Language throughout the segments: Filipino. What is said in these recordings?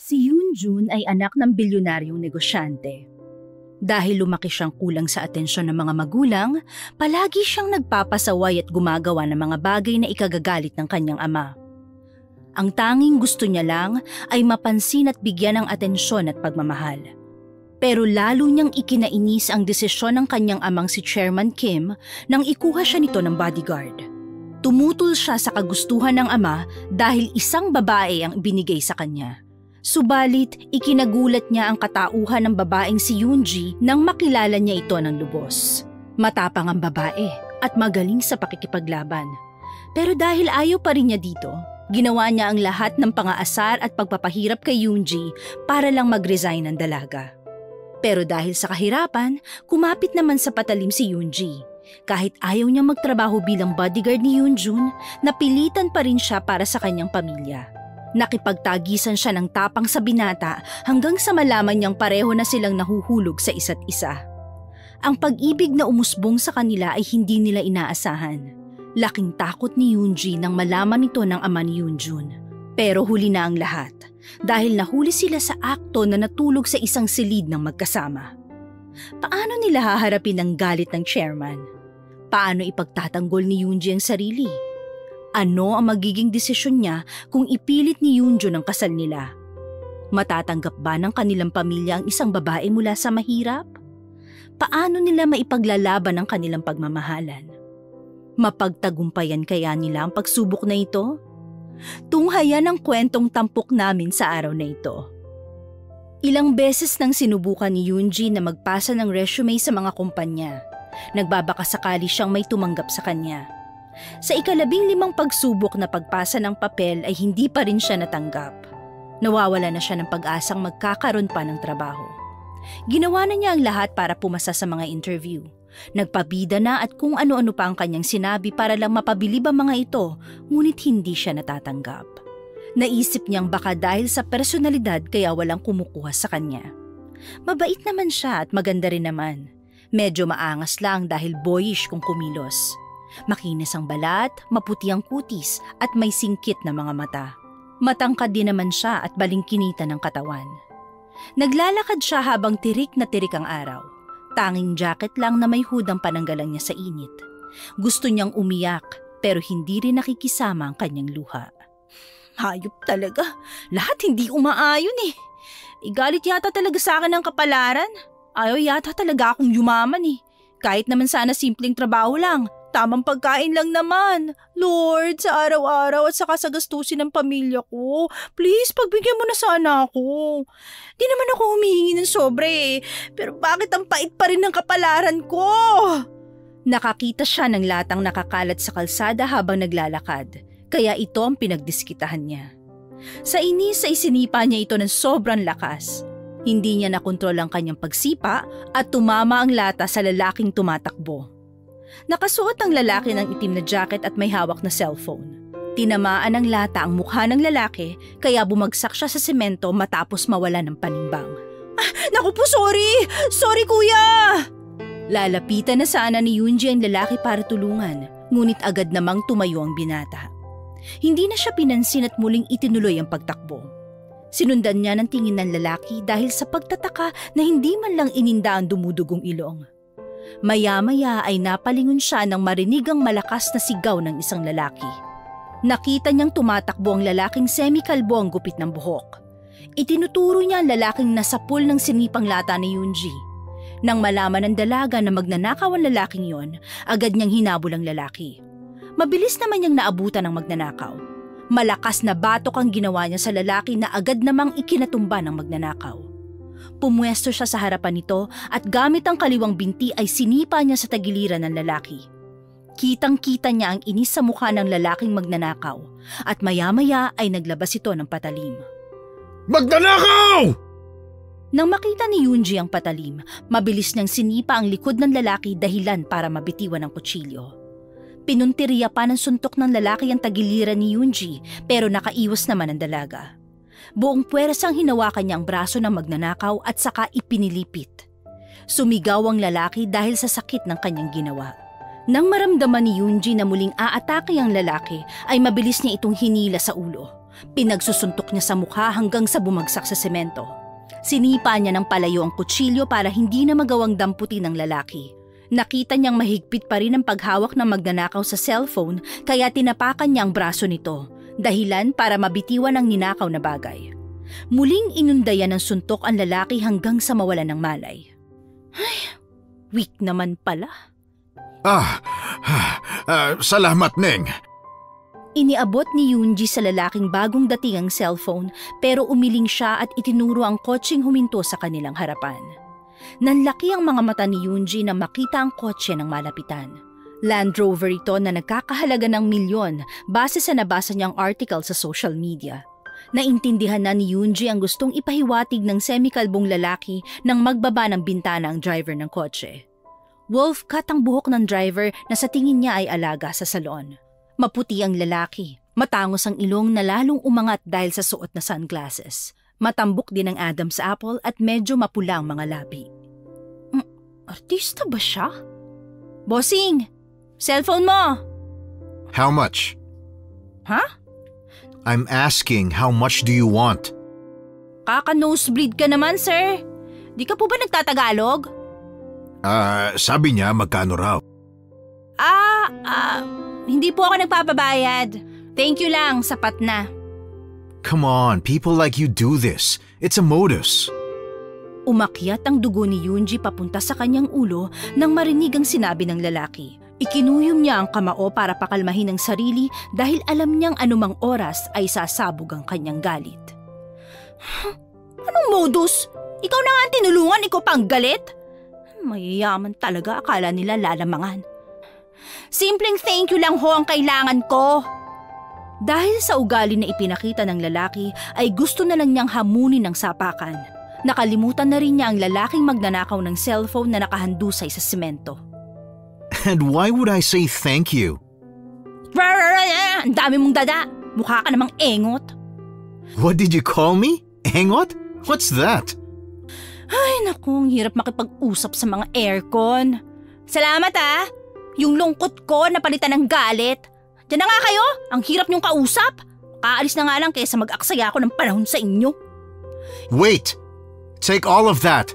Si Yoonjun ay anak ng bilyonaryong negosyante. Dahil lumaki siyang kulang sa atensyon ng mga magulang, palagi siyang nagpapasaway at gumagawa ng mga bagay na ikagagalit ng kanyang ama. Ang tanging gusto niya lang ay mapansin at bigyan ng atensyon at pagmamahal. Pero lalo niyang ikinainis ang desisyon ng kanyang amang si Chairman Kim nang ikuha siya nito ng bodyguard. Tumutol siya sa kagustuhan ng ama dahil isang babae ang binigay sa kanya. Subalit, ikinagulat niya ang katauhan ng babaeng si Yoonji nang makilala niya ito ng lubos. Matapang ang babae at magaling sa pakikipaglaban. Pero dahil ayaw pa rin niya dito, ginawa niya ang lahat ng pangaasar at pagpapahirap kay Yoonji para lang mag-resign ng dalaga. Pero dahil sa kahirapan, kumapit naman sa patalim si Yoonji. Kahit ayaw niyang magtrabaho bilang bodyguard ni Yoonjun, napilitan pa rin siya para sa kanyang pamilya. Nakipagtagisan siya ng tapang sa binata hanggang sa malaman niyang pareho na silang nahuhulog sa isa't isa. Ang pag-ibig na umusbong sa kanila ay hindi nila inaasahan. Laking takot ni Yoonji nang malaman ito ng ama ni Yoonjun. Pero huli na ang lahat dahil nahuli sila sa akto na natulog sa isang silid ng magkasama. Paano nila haharapin ang galit ng chairman? Paano ipagtatanggol ni Yoonji ang sarili? Ano ang magiging desisyon niya kung ipilit ni Yoonjun ang kasal nila? Matatanggap ba ng kanilang pamilya ang isang babae mula sa mahirap? Paano nila maipaglalaban ang kanilang pagmamahalan? Mapagtagumpayan kaya nila ang pagsubok na ito? Tunghayan ang kwentong tampok namin sa araw na ito. Ilang beses nang sinubukan ni Yoonji na magpasa ng resume sa mga kumpanya. Nagbabakasakali siyang may tumanggap sa kanya. Sa ika-15 pagsubok na pagpasa ng papel ay hindi pa rin siya natanggap. Nawawala na siya ng pag-asang magkakaroon pa ng trabaho. Ginawa na niya ang lahat para pumasa sa mga interview. Nagpabida na at kung ano-ano pa ang kanyang sinabi para lang mapabilib ang mga ito, ngunit hindi siya natatanggap. Naisip niyang baka dahil sa personalidad kaya walang kumukuha sa kanya. Mabait naman siya at maganda rin naman. Medyo maangas lang dahil boyish kung kumilos. Makinis ang balat, maputi ang kutis at may singkit na mga mata. Matangkad din naman siya at balingkinita ng katawan. Naglalakad siya habang tirik na tirik ang araw. Tanging jacket lang na may hudang pananggalang niya sa init. Gusto niyang umiyak pero hindi rin nakikisama ang kanyang luha. Hayop talaga. Lahat hindi umaayon eh. Igalit yata talaga sa akin ang kapalaran. Ayaw yata talaga akong yumaman eh. Kahit naman sana simpleng trabaho lang. Tamang pagkain lang naman. Lord, sa araw-araw at saka sa gastusin ng pamilya ko. Please, pagbigyan mo na sana ako. Di naman ako humihingi ng sobre eh. Pero bakit ang pait pa rin ng kapalaran ko? Nakakita siya ng latang nakakalat sa kalsada habang naglalakad. Kaya ito ang pinagdiskitahan niya. Sa inis ay sinipa niya ito ng sobrang lakas. Hindi niya nakontrol ang kanyang pagsipa at tumama ang lata sa lalaking tumatakbo. Nakasuot ang lalaki ng itim na jacket at may hawak na cellphone. Tinamaan ng lata ang mukha ng lalaki kaya bumagsak siya sa semento matapos mawala ng panimbang. Naku po, sorry! Sorry kuya! Lalapitan na sana ni Yoonji ang lalaki para tulungan, ngunit agad namang tumayo ang binata. Hindi na siya pinansin at muling itinuloy ang pagtakbo. Sinundan niya ng tingin ng lalaki dahil sa pagtataka na hindi man lang ininda ang dumudugong ilong. Maya-maya ay napalingon siya nang marinig ang malakas na sigaw ng isang lalaki. Nakita niyang tumatakbo ang lalaking semi-kalbo ang gupit ng buhok. Itinuturo niya ang lalaking nasa pool ng sinipang lata ni Yoonji. Nang malaman ng dalaga na magnanakaw ang lalaking yon, agad niyang hinabol ang lalaki. Mabilis naman niyang naabutan ang magnanakaw. Malakas na batok ang ginawa niya sa lalaki na agad namang ikinatumba ng magnanakaw. Pumwesto siya sa harapan nito at gamit ang kaliwang binti ay sinipa niya sa tagiliran ng lalaki. Kitang-kita niya ang inis sa mukha ng lalaking magnanakaw at maya-maya ay naglabas ito ng patalim. Magnanakaw! Nang makita ni Yoonji ang patalim, mabilis niyang sinipa ang likod ng lalaki dahilan para mabitiwan ang kutsilyo. Pinuntirya pa ng suntok ng lalaki ang tagiliran ni Yoonji pero nakaiwas naman ang dalaga. Buong puwersang hinawakan niya ang braso ng magnanakaw at saka ipinilipit. Sumigaw ang lalaki dahil sa sakit ng kanyang ginawa. Nang maramdaman ni Yoonji na muling aatake ang lalaki, ay mabilis niya itong hinila sa ulo. Pinagsusuntok niya sa mukha hanggang sa bumagsak sa semento. Sinipa niya ng palayo ang kutsilyo para hindi na magawang damputin ng lalaki. Nakita niyang mahigpit pa rin ang paghawak ng magnanakaw sa cellphone kaya tinapakan niya ang braso nito, dahilan para mabitiwan ang ninakaw na bagay. Muling inundayan ng suntok ang lalaki hanggang sa mawalan ng malay. Ay, weak naman pala. Salamat, Neng. Iniabot ni Yunji sa lalaking bagong dating ang cellphone pero umiling siya at itinuro ang kotseng huminto sa kanilang harapan. Nanlaki ang mga mata ni Yunji na makita ang kotse ng malapitan. Land Rover ito na nagkakahalaga ng milyon base sa nabasa niyang article sa social media. Naintindihan na ni Yunji ang gustong ipahiwatig ng semikalbong lalaki nang magbaba ng bintana ang driver ng kotse. Wolf cut ang buhok ng driver na sa tingin niya ay alaga sa salon. Maputi ang lalaki, matangos ang ilong na lalong umangat dahil sa suot na sunglasses. Matambok din ang Adam's apple at medyo mapula ang mga labi. Artista ba siya? Bossing! Cellphone mo! How much? Ha? I'm asking, how much do you want? Kaka-nosebleed ka naman, sir. Di ka po ba nagtatagalog? Sabi niya magkano raw. Hindi po ako nagpapabayad. Thank you lang, sapat na. Come on, people like you do this. It's a modus. Umakyat ang dugo ni Yunji papunta sa kanyang ulo nang marinig ang sinabi ng lalaki. Ikinuyom niya ang kamao para pakalmahin ang sarili dahil alam niyang anumang oras ay sasabog ang kanyang galit. Anong modus? Ikaw na nga ang tinulungan, ikaw pang galit? Mayayaman talaga, akala nila lalamangan. Simpleng thank you lang ho ang kailangan ko. Dahil sa ugali na ipinakita ng lalaki ay gusto na lang niyang hamunin ng sapakan. Nakalimutan na rin niya ang lalaking magnanakaw ng cellphone na nakahandusay sa semento. And why would I say thank you? Ang dami mong dada. Mukha ka namang engot. What did you call me? Engot? What's that? Ay naku, ang hirap makipag-usap sa mga aircon. Salamat Yung lungkot ko napalitan ng galit. Diyan na nga kayo, ang hirap niyong kausap. Kaalis na nga lang kaysa mag-aksaya ako ng panahon sa inyo. Wait! Take all of that.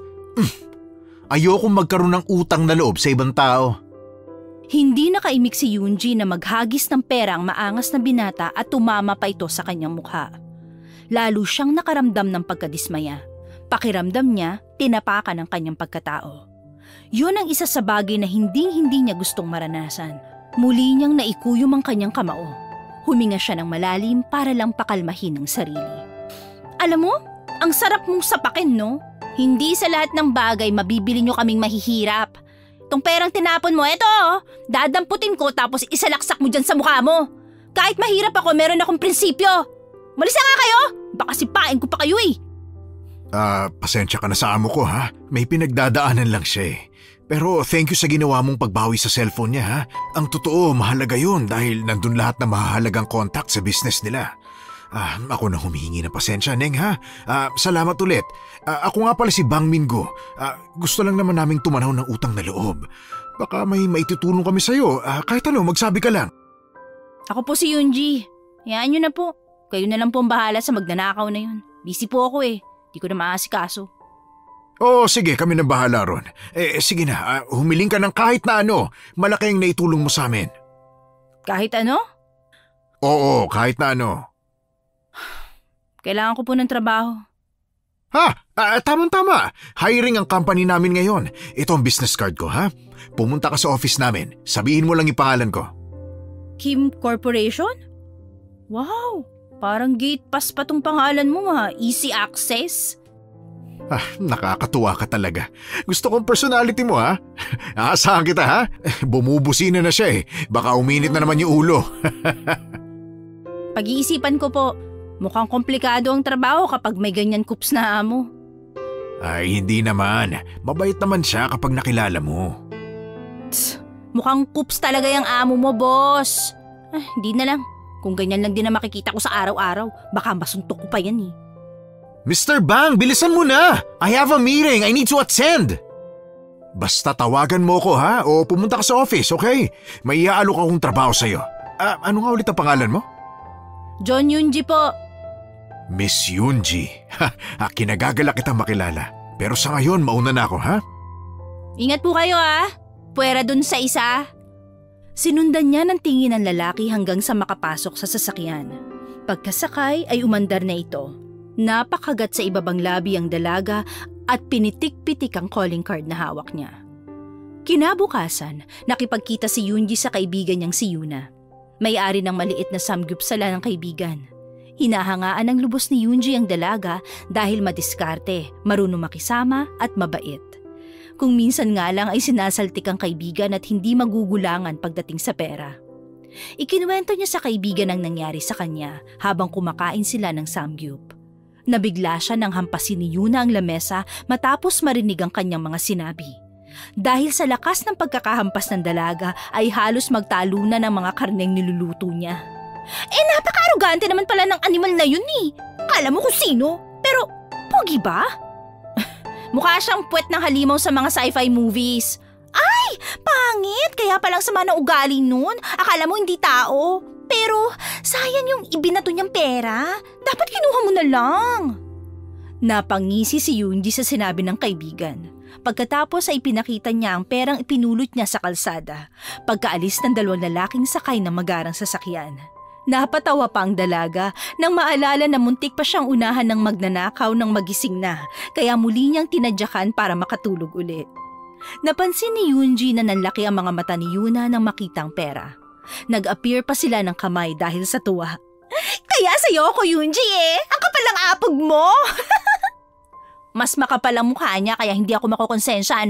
Ayokong magkaroon ng utang na loob sa ibang tao. Hindi nakaimik si Yunji na maghagis ng pera ang maangas na binata at tumama pa ito sa kanyang mukha. Lalo siyang nakaramdam ng pagkadismaya. Pakiramdam niya, tinapakan ang kanyang pagkatao. Yun ang isa sa bagay na hindi niya gustong maranasan. Muli niyang naikuyom ang kanyang kamao. Huminga siya ng malalim para lang pakalmahin ang sarili. Alam mo, ang sarap mong sapakin, no? Hindi sa lahat ng bagay mabibili niyo kaming mahihirap. Itong perang tinapon mo, dadamputin ko tapos isalaksak mo dyan sa mukha mo. Kahit mahirap ako, meron akong prinsipyo. Malisa nga kayo! Baka sipain ko pa kayo Pasensya ka na sa amo ko ha. May pinagdadaanan lang siya Pero thank you sa ginawa mong pagbawi sa cellphone niya ha. Ang totoo, mahalaga yun dahil nandun lahat na mahalagang contact sa business nila. Ako na humihingi ng pasensya, Neng ha. Salamat ulit. Ako nga pala si Bang Mingo. Gusto lang naman naming tumanaw ng utang na loob. Baka may maitutulong kami sa'yo. Kahit magsabi ka lang. Ako po si Yunji. Hayaan niyo na po. Kayo na lang po ang bahala sa magnanakaw na yun. Busy po ako Di ko na maasikaso. Sige, kami na bahala ron. Sige na, humiling ka ng kahit na ano. Malaki ang naitulong mo sa amin. Kahit ano? Oo, kahit na ano. Kailangan ko po ng trabaho. Tama-tama. Hiring ang company namin ngayon. Ito ang business card ko, ha? Pumunta ka sa office namin. Sabihin mo lang yung pangalan ko. Kim Corporation? Wow, parang gate pass pa tong pangalan mo Easy access. Nakakatuwa ka talaga. Gusto kong personality mo, ha? Aasahan kita, ha? Bumubusina na siya Baka uminit na naman yung ulo. Pag-iisipan ko po. Mukhang komplikado ang trabaho kapag may ganyan kups na amo. Ay, hindi naman. Mabait naman siya kapag nakilala mo. Mukhang kups talaga yung amo mo, boss. Hindi na lang. Kung ganyan lang din na makikita ko sa araw-araw, baka masuntok ko pa yan Mr. Bang, bilisan mo na! I have a meeting. I need to attend. Basta tawagan mo ko ha o pumunta ka sa office, okay? May iaalok akong trabaho sa'yo. Ano nga ulit ang pangalan mo? John Yunji po. Miss Yunji, kinagagala kita makilala. Pero sa ngayon, mauna na ako, ha? Ingat po kayo Puwera dun sa isa. Sinundan niya ng tingin ng lalaki hanggang sa makapasok sa sasakyan. Pagkasakay ay umandar na ito. Napakagat sa ibabang labi ang dalaga at pinitik-pitik ang calling card na hawak niya. Kinabukasan, nakipagkita si Yunji sa kaibigan niyang si Yuna. May-ari ng maliit na samgyupsala ng kaibigan. Hinahangaan ng lubos ni Yunji ang dalaga dahil madiskarte, marunong makisama at mabait. Kung minsan nga lang ay sinasaltik ang kaibigan at hindi magugulangan pagdating sa pera. Ikinuwento niya sa kaibigan ang nangyari sa kanya habang kumakain sila ng samgyup. Nabigla siya nang hampasin ni Yuna ang lamesa matapos marinig ang kanyang mga sinabi. Dahil sa lakas ng pagkakahampas ng dalaga ay halos magtalunan ng mga karneng niluluto niya. Napaka-arugante naman pala ng animal na yun Kala mo kung sino, pero pogi ba? Mukha siyang puwet ng halimaw sa mga sci-fi movies. Ay, pangit! Kaya palang sama ng ugali nun. Akala mo hindi tao. Pero sayang yung ibinato niyang pera. Dapat kinuha mo na lang. Napangisi si Yunji sa sinabi ng kaibigan. Pagkatapos ay pinakita niya ang perang ipinulot niya sa kalsada. Pagkaalis ng dalawang lalaking sakay ng magarang sasakyan. Napatawa pa ang dalaga nang maalala na muntik pa siyang unahan ng magnanakaw ng magising na, kaya muli niyang tinadyakan para makatulog ulit. Napansin ni Yunji na nanlaki ang mga mata ni Yuna nang makitang pera. Nag-appear pa sila ng kamay dahil sa tuwa. Kaya sa'yo ako, Yunji Ang kapal ng apog mo! Mas makapal ang mukha niya kaya hindi ako makokonsensya,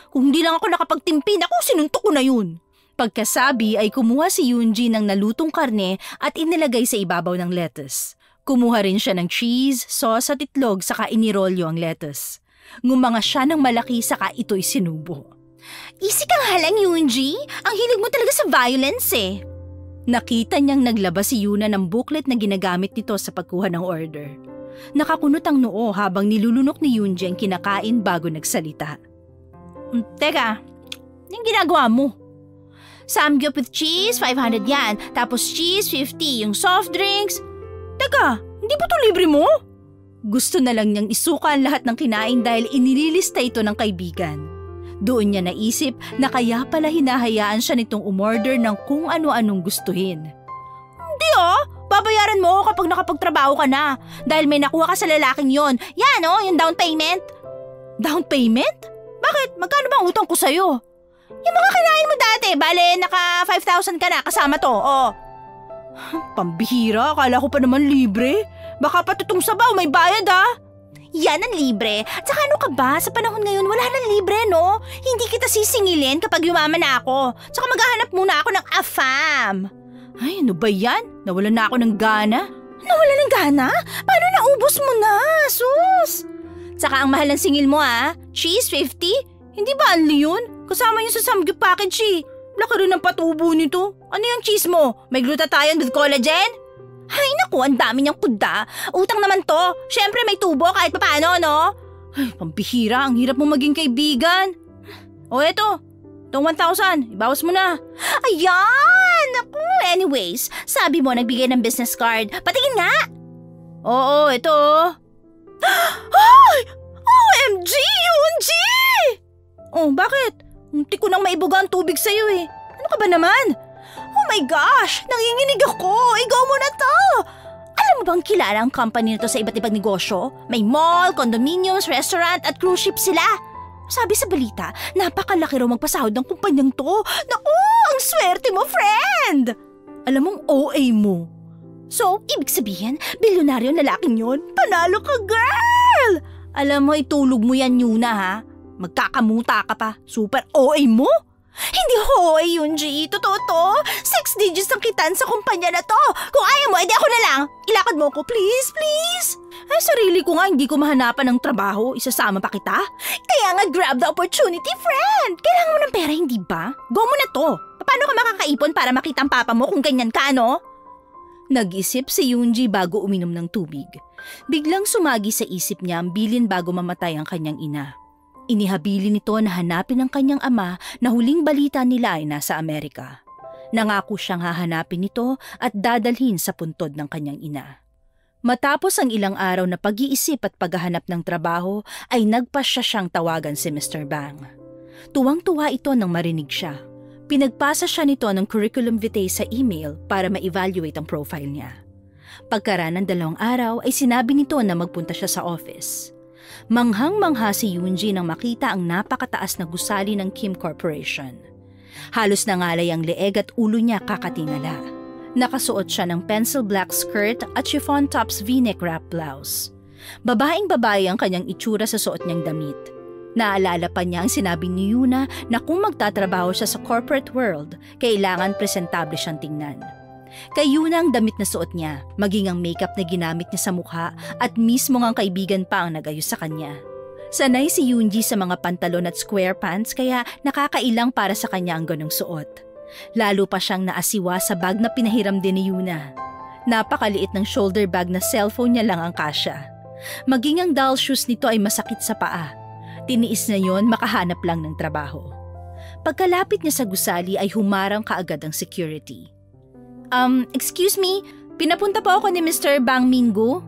Kung hindi lang ako nakapagtimpi, sinuntok ko na yun. Pagkasabi ay kumuha si Yunji ng nalutong karne at inilagay sa ibabaw ng lettuce. Kumuha rin siya ng cheese, sauce at itlog saka inirolyo ang lettuce. Ngumanga siya ng malaki saka ito'y sinubo. Easy kang halang, Yunji. Ang hilig mo talaga sa violence Nakita niyang naglabas si Yuna ng booklet na ginagamit nito sa pagkuha ng order. Nakakunot ang noo habang nilulunok ni Yunji ang kinakain bago nagsalita. Teka, yung ginagawa mo? Samgyup with cheese, 500 yan. Tapos cheese, 50. Yung soft drinks. Teka, hindi ba ito libre mo? Gusto na lang niyang isuka ang lahat ng kinain dahil inililista ito ng kaibigan. Doon niya naisip na kaya pala hinahayaan siya nitong umorder ng kung ano-anong gustuhin. Hindi babayaran mo ako kapag nakapagtrabaho ka na. Dahil may nakuha ka sa lalaking yon. Yan yung down payment. Down payment? Bakit? Magkano bang utang ko sa'yo? Yung mga kinain mo dati, bale naka 5,000 ka na kasama to, Pambihira, akala ko pa naman libre. Baka pati itong sabaw may bayad Yan ang libre. Tsaka ano ka ba, sa panahon ngayon wala nang libre, Hindi kita sisingilin kapag yumaman na ako. Tsaka maghahanap muna ako ng AFAM. Ay, ano ba yan? Nawalan na ako ng gana. Nawalan ng gana? Paano naubos mo na, sus? Tsaka ang mahal ng singil mo cheese 50? Hindi ba anli yun? Kasama yun sa samgyup package Laki rin ang patubo nito. Ano yung cheese mo? May glutathione with collagen? Ay naku, ang dami niyang pudda. Utang naman to. Siyempre may tubo kahit papaano, Ay, pambihira. Ang hirap mo maging kaibigan. Eto. Itong 1,000. Ibawas mo na. Ayan! Naku, anyways. Sabi mo nagbigay ng business card. Patingin nga! Oo, ito. Ay! OMG! Yunji! Bakit? Munti ko nang maibuga ang tubig sa'yo Ano ka ba naman? Oh my gosh! Nanginginig ako! Ikaw mo na to! Alam mo bang kilala ang company nito sa iba't ibang negosyo? May mall, condominiums, restaurant at cruise ship sila. Sabi sa balita, napakalaki raw magpasahod ng kumpanyang to. Naku! Ang swerte mo, friend! Alam mong OA mo. So, ibig sabihin, bilyonaryo lalaking yun? Panalo ka, girl! Alam mo, itulog mo yan, Yuna, Magkakamuta ka pa. Super OA mo? Hindi ako OA, Yunji. Totoo to. 6 digits ang kitan sa kumpanya na to. Kung ayaw mo, edi ako na lang. Ilakad mo ko, please, please. Ay, sarili ko nga hindi ko mahanapan ng trabaho. Isasama pa kita? Kaya nga grab the opportunity, friend. Kailangan mo ng pera, hindi ba? Go mo na to. Paano ka makakaipon para makita ang papa mo kung ganyan ka, Nag-isip si Yunji bago uminom ng tubig. Biglang sumagi sa isip niya ang bilin bago mamatay ang kanyang ina. Inihabilin nito na hanapin ang kanyang ama na huling balita nila ay nasa Amerika. Nangako siyang hahanapin nito at dadalhin sa puntod ng kanyang ina. Matapos ang ilang araw na pag-iisip at paghahanap ng trabaho ay nagpasya siyang tawagan si Mr. Bang. Tuwang-tuwa ito nang marinig siya. Pinagpasa siya nito ng curriculum vitae sa email para ma-evaluate ang profile niya. Pagkaraan ng 2 araw ay sinabi nito na magpunta siya sa office. Manghang-mangha si Yoonji nang makita ang napakataas na gusali ng Kim Corporation. Halos nangalay ang leeg at ulo niya kakatingala. Nakasuot siya ng pencil black skirt at chiffon tops v-neck wrap blouse. Babaeng-babae ang kanyang itsura sa suot niyang damit. Naalala pa niya ang sinabi ni Yuna na kung magtatrabaho siya sa corporate world, kailangan presentable siyang tingnan. Kay Yuna ang damit na suot niya, maging ang makeup na ginamit niya sa mukha at mismo ang kaibigan pa ang nagayos sa kanya. Sanay si Yoonji sa mga pantalon at square pants kaya nakakailang para sa kanya ang ganong suot. Lalo pa siyang naasiwa sa bag na pinahiram din ni Yuna. Napakaliit ng shoulder bag na cellphone niya lang ang kasya. Maging ang doll shoes nito ay masakit sa paa. Tiniis na yon makahanap lang ng trabaho. Pagkalapit niya sa gusali ay humarang kaagad ang security. Excuse me, pinapunta po ako ni Mr. Bang Minggu.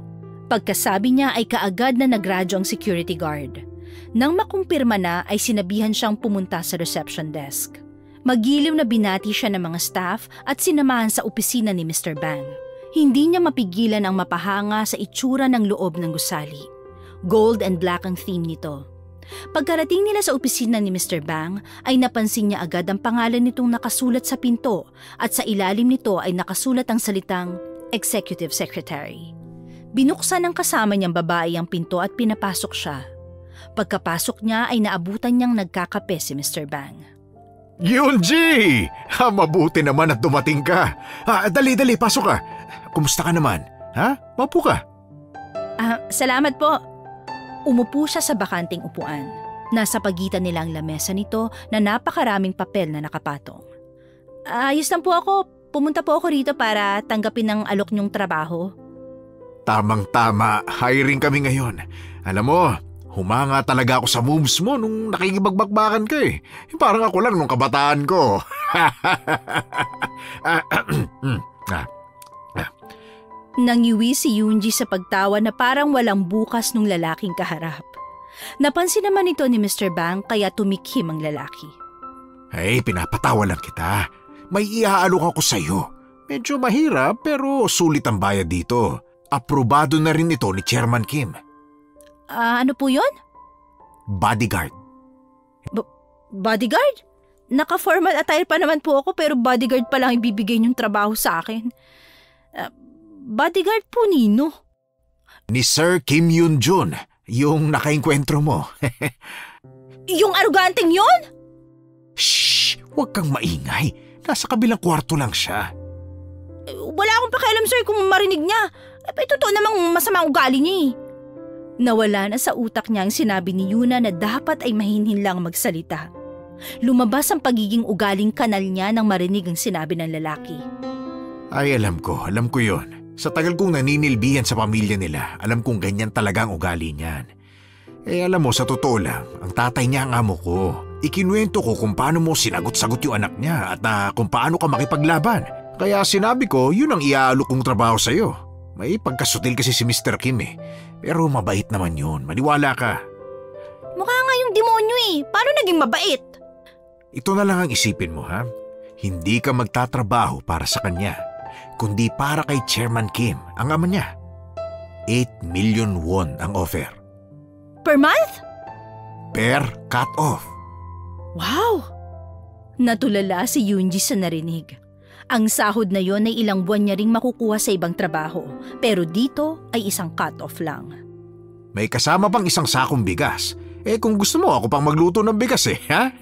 Pagkasabi niya ay kaagad na nagradyo ang security guard. Nang makumpirma na ay sinabihan siyang pumunta sa reception desk. Magiliw na binati siya ng mga staff at sinamahan sa opisina ni Mr. Bang. Hindi niya mapigilan ang mapahanga sa itsura ng loob ng gusali. Gold and black ang theme nito. Pagkarating nila sa opisina ni Mr. Bang ay napansin niya agad ang pangalan nitong nakasulat sa pinto at sa ilalim nito ay nakasulat ang salitang Executive Secretary. Binuksan ng kasama niyang babae ang pinto at pinapasok siya. Pagkapasok niya ay naabutan niyang nagkakape si Mr. Bang. Yoonji! Mabuti naman at dumating ka. Dali, pasok ka. Kumusta ka naman? Maupo ka. Salamat po. Umupo siya sa bakanting upuan. Nasa pagitan nila ang lamesa nito na napakaraming papel na nakapatong. Ayos lang po ako. Pumunta po ako rito para tanggapin ang alok niyong trabaho. Tamang-tama, hiring kami ngayon. Alam mo, humanga talaga ako sa moves mo nung nakikibagbakbakan ka eh. Parang ako lang nung kabataan ko. Nangiwi si Yoonji sa pagtawa na parang walang bukas nung lalaking kaharap. Napansin naman ito ni Mr. Bang kaya tumikhim ang lalaki. Hey, pinapatawa lang kita. May iaalok ako sa'yo. Medyo mahirap pero sulit ang bayad dito. Aprobado na rin ito ni Chairman Kim. Ano po yun? Bodyguard. Bodyguard? Naka-formal attire pa naman po ako pero bodyguard pa lang ibibigay niyong trabaho sa akin. Bodyguard po nino? Ni Sir Kim Yoon-jun, yung nakainkwentro mo. Yung aruganteng yun? Shh! Huwag kang maingay. Nasa kabilang kwarto lang siya. Wala akong pakialam sir kung marinig niya. Totoo namang masamang ugali niya eh. Nawala na sa utak niya ang sinabi ni Yuna na dapat ay mahinhin lang magsalita. Lumabas ang pagiging ugaling kanal niya nang marinig ang sinabi ng lalaki. Ay, alam ko yon. Sa tagal kong naninilbihan sa pamilya nila, alam kong ganyan talaga ang ugali niyan. Alam mo, sa totoo lang, ang tatay niya ang amo ko. Ikinuwento ko kung paano mo sinagot-sagot yung anak niya at kung paano ka makipaglaban. Kaya sinabi ko, yun ang iaalok kong trabaho sa'yo. May pagkasutil kasi si Mr. Kim eh. Pero mabait naman yun, maniwala ka. Mukha nga yung demonyo eh. Paano naging mabait? Ito na lang ang isipin mo ha. Hindi ka magtatrabaho para sa kanya, kundi para kay Chairman Kim, ang ama niya. 8 million won ang offer. Per month? Per cut-off. Wow! Natulala si Yoonji sa narinig. Ang sahod na yon ay ilang buwan niya ring makukuha sa ibang trabaho, pero dito ay isang cut-off lang. May kasama pang isang sakong bigas. Kung gusto mo, ako pang magluto ng bigas eh. Ha?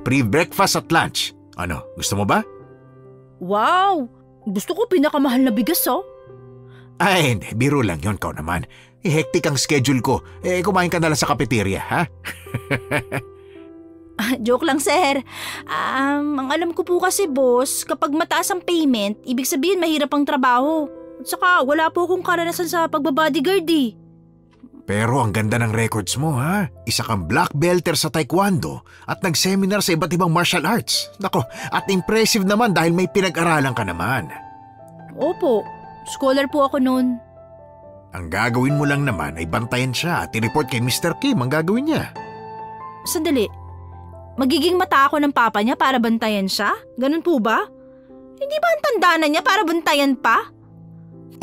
Pre-breakfast at lunch. Ano, gusto mo ba? Wow! Gusto ko pinakamahal na bigas oh. Ay, hindi. Biro lang yon, kau naman. Hectic ang schedule ko. Kumain ka na lang sa cafeteria, ha? Joke lang, sir. Ang alam ko po kasi, boss, kapag mataas ang payment, ibig sabihin mahirap ang trabaho. At saka wala po akong karanasan sa pagbabodyguard eh. Pero ang ganda ng records mo, ha? Isa kang black belter sa taekwondo at nag-seminar sa iba't ibang martial arts. Nako, at impressive naman dahil may pinag-aralan ka naman. Opo, scholar po ako noon. Ang gagawin mo lang naman ay bantayan siya at i-report kay Mr. Kim ang gagawin niya. Sandali, magiging mata ako ng papa niya para bantayan siya? Ganun po ba? Hindi ba ang tanda na niya para bantayan pa?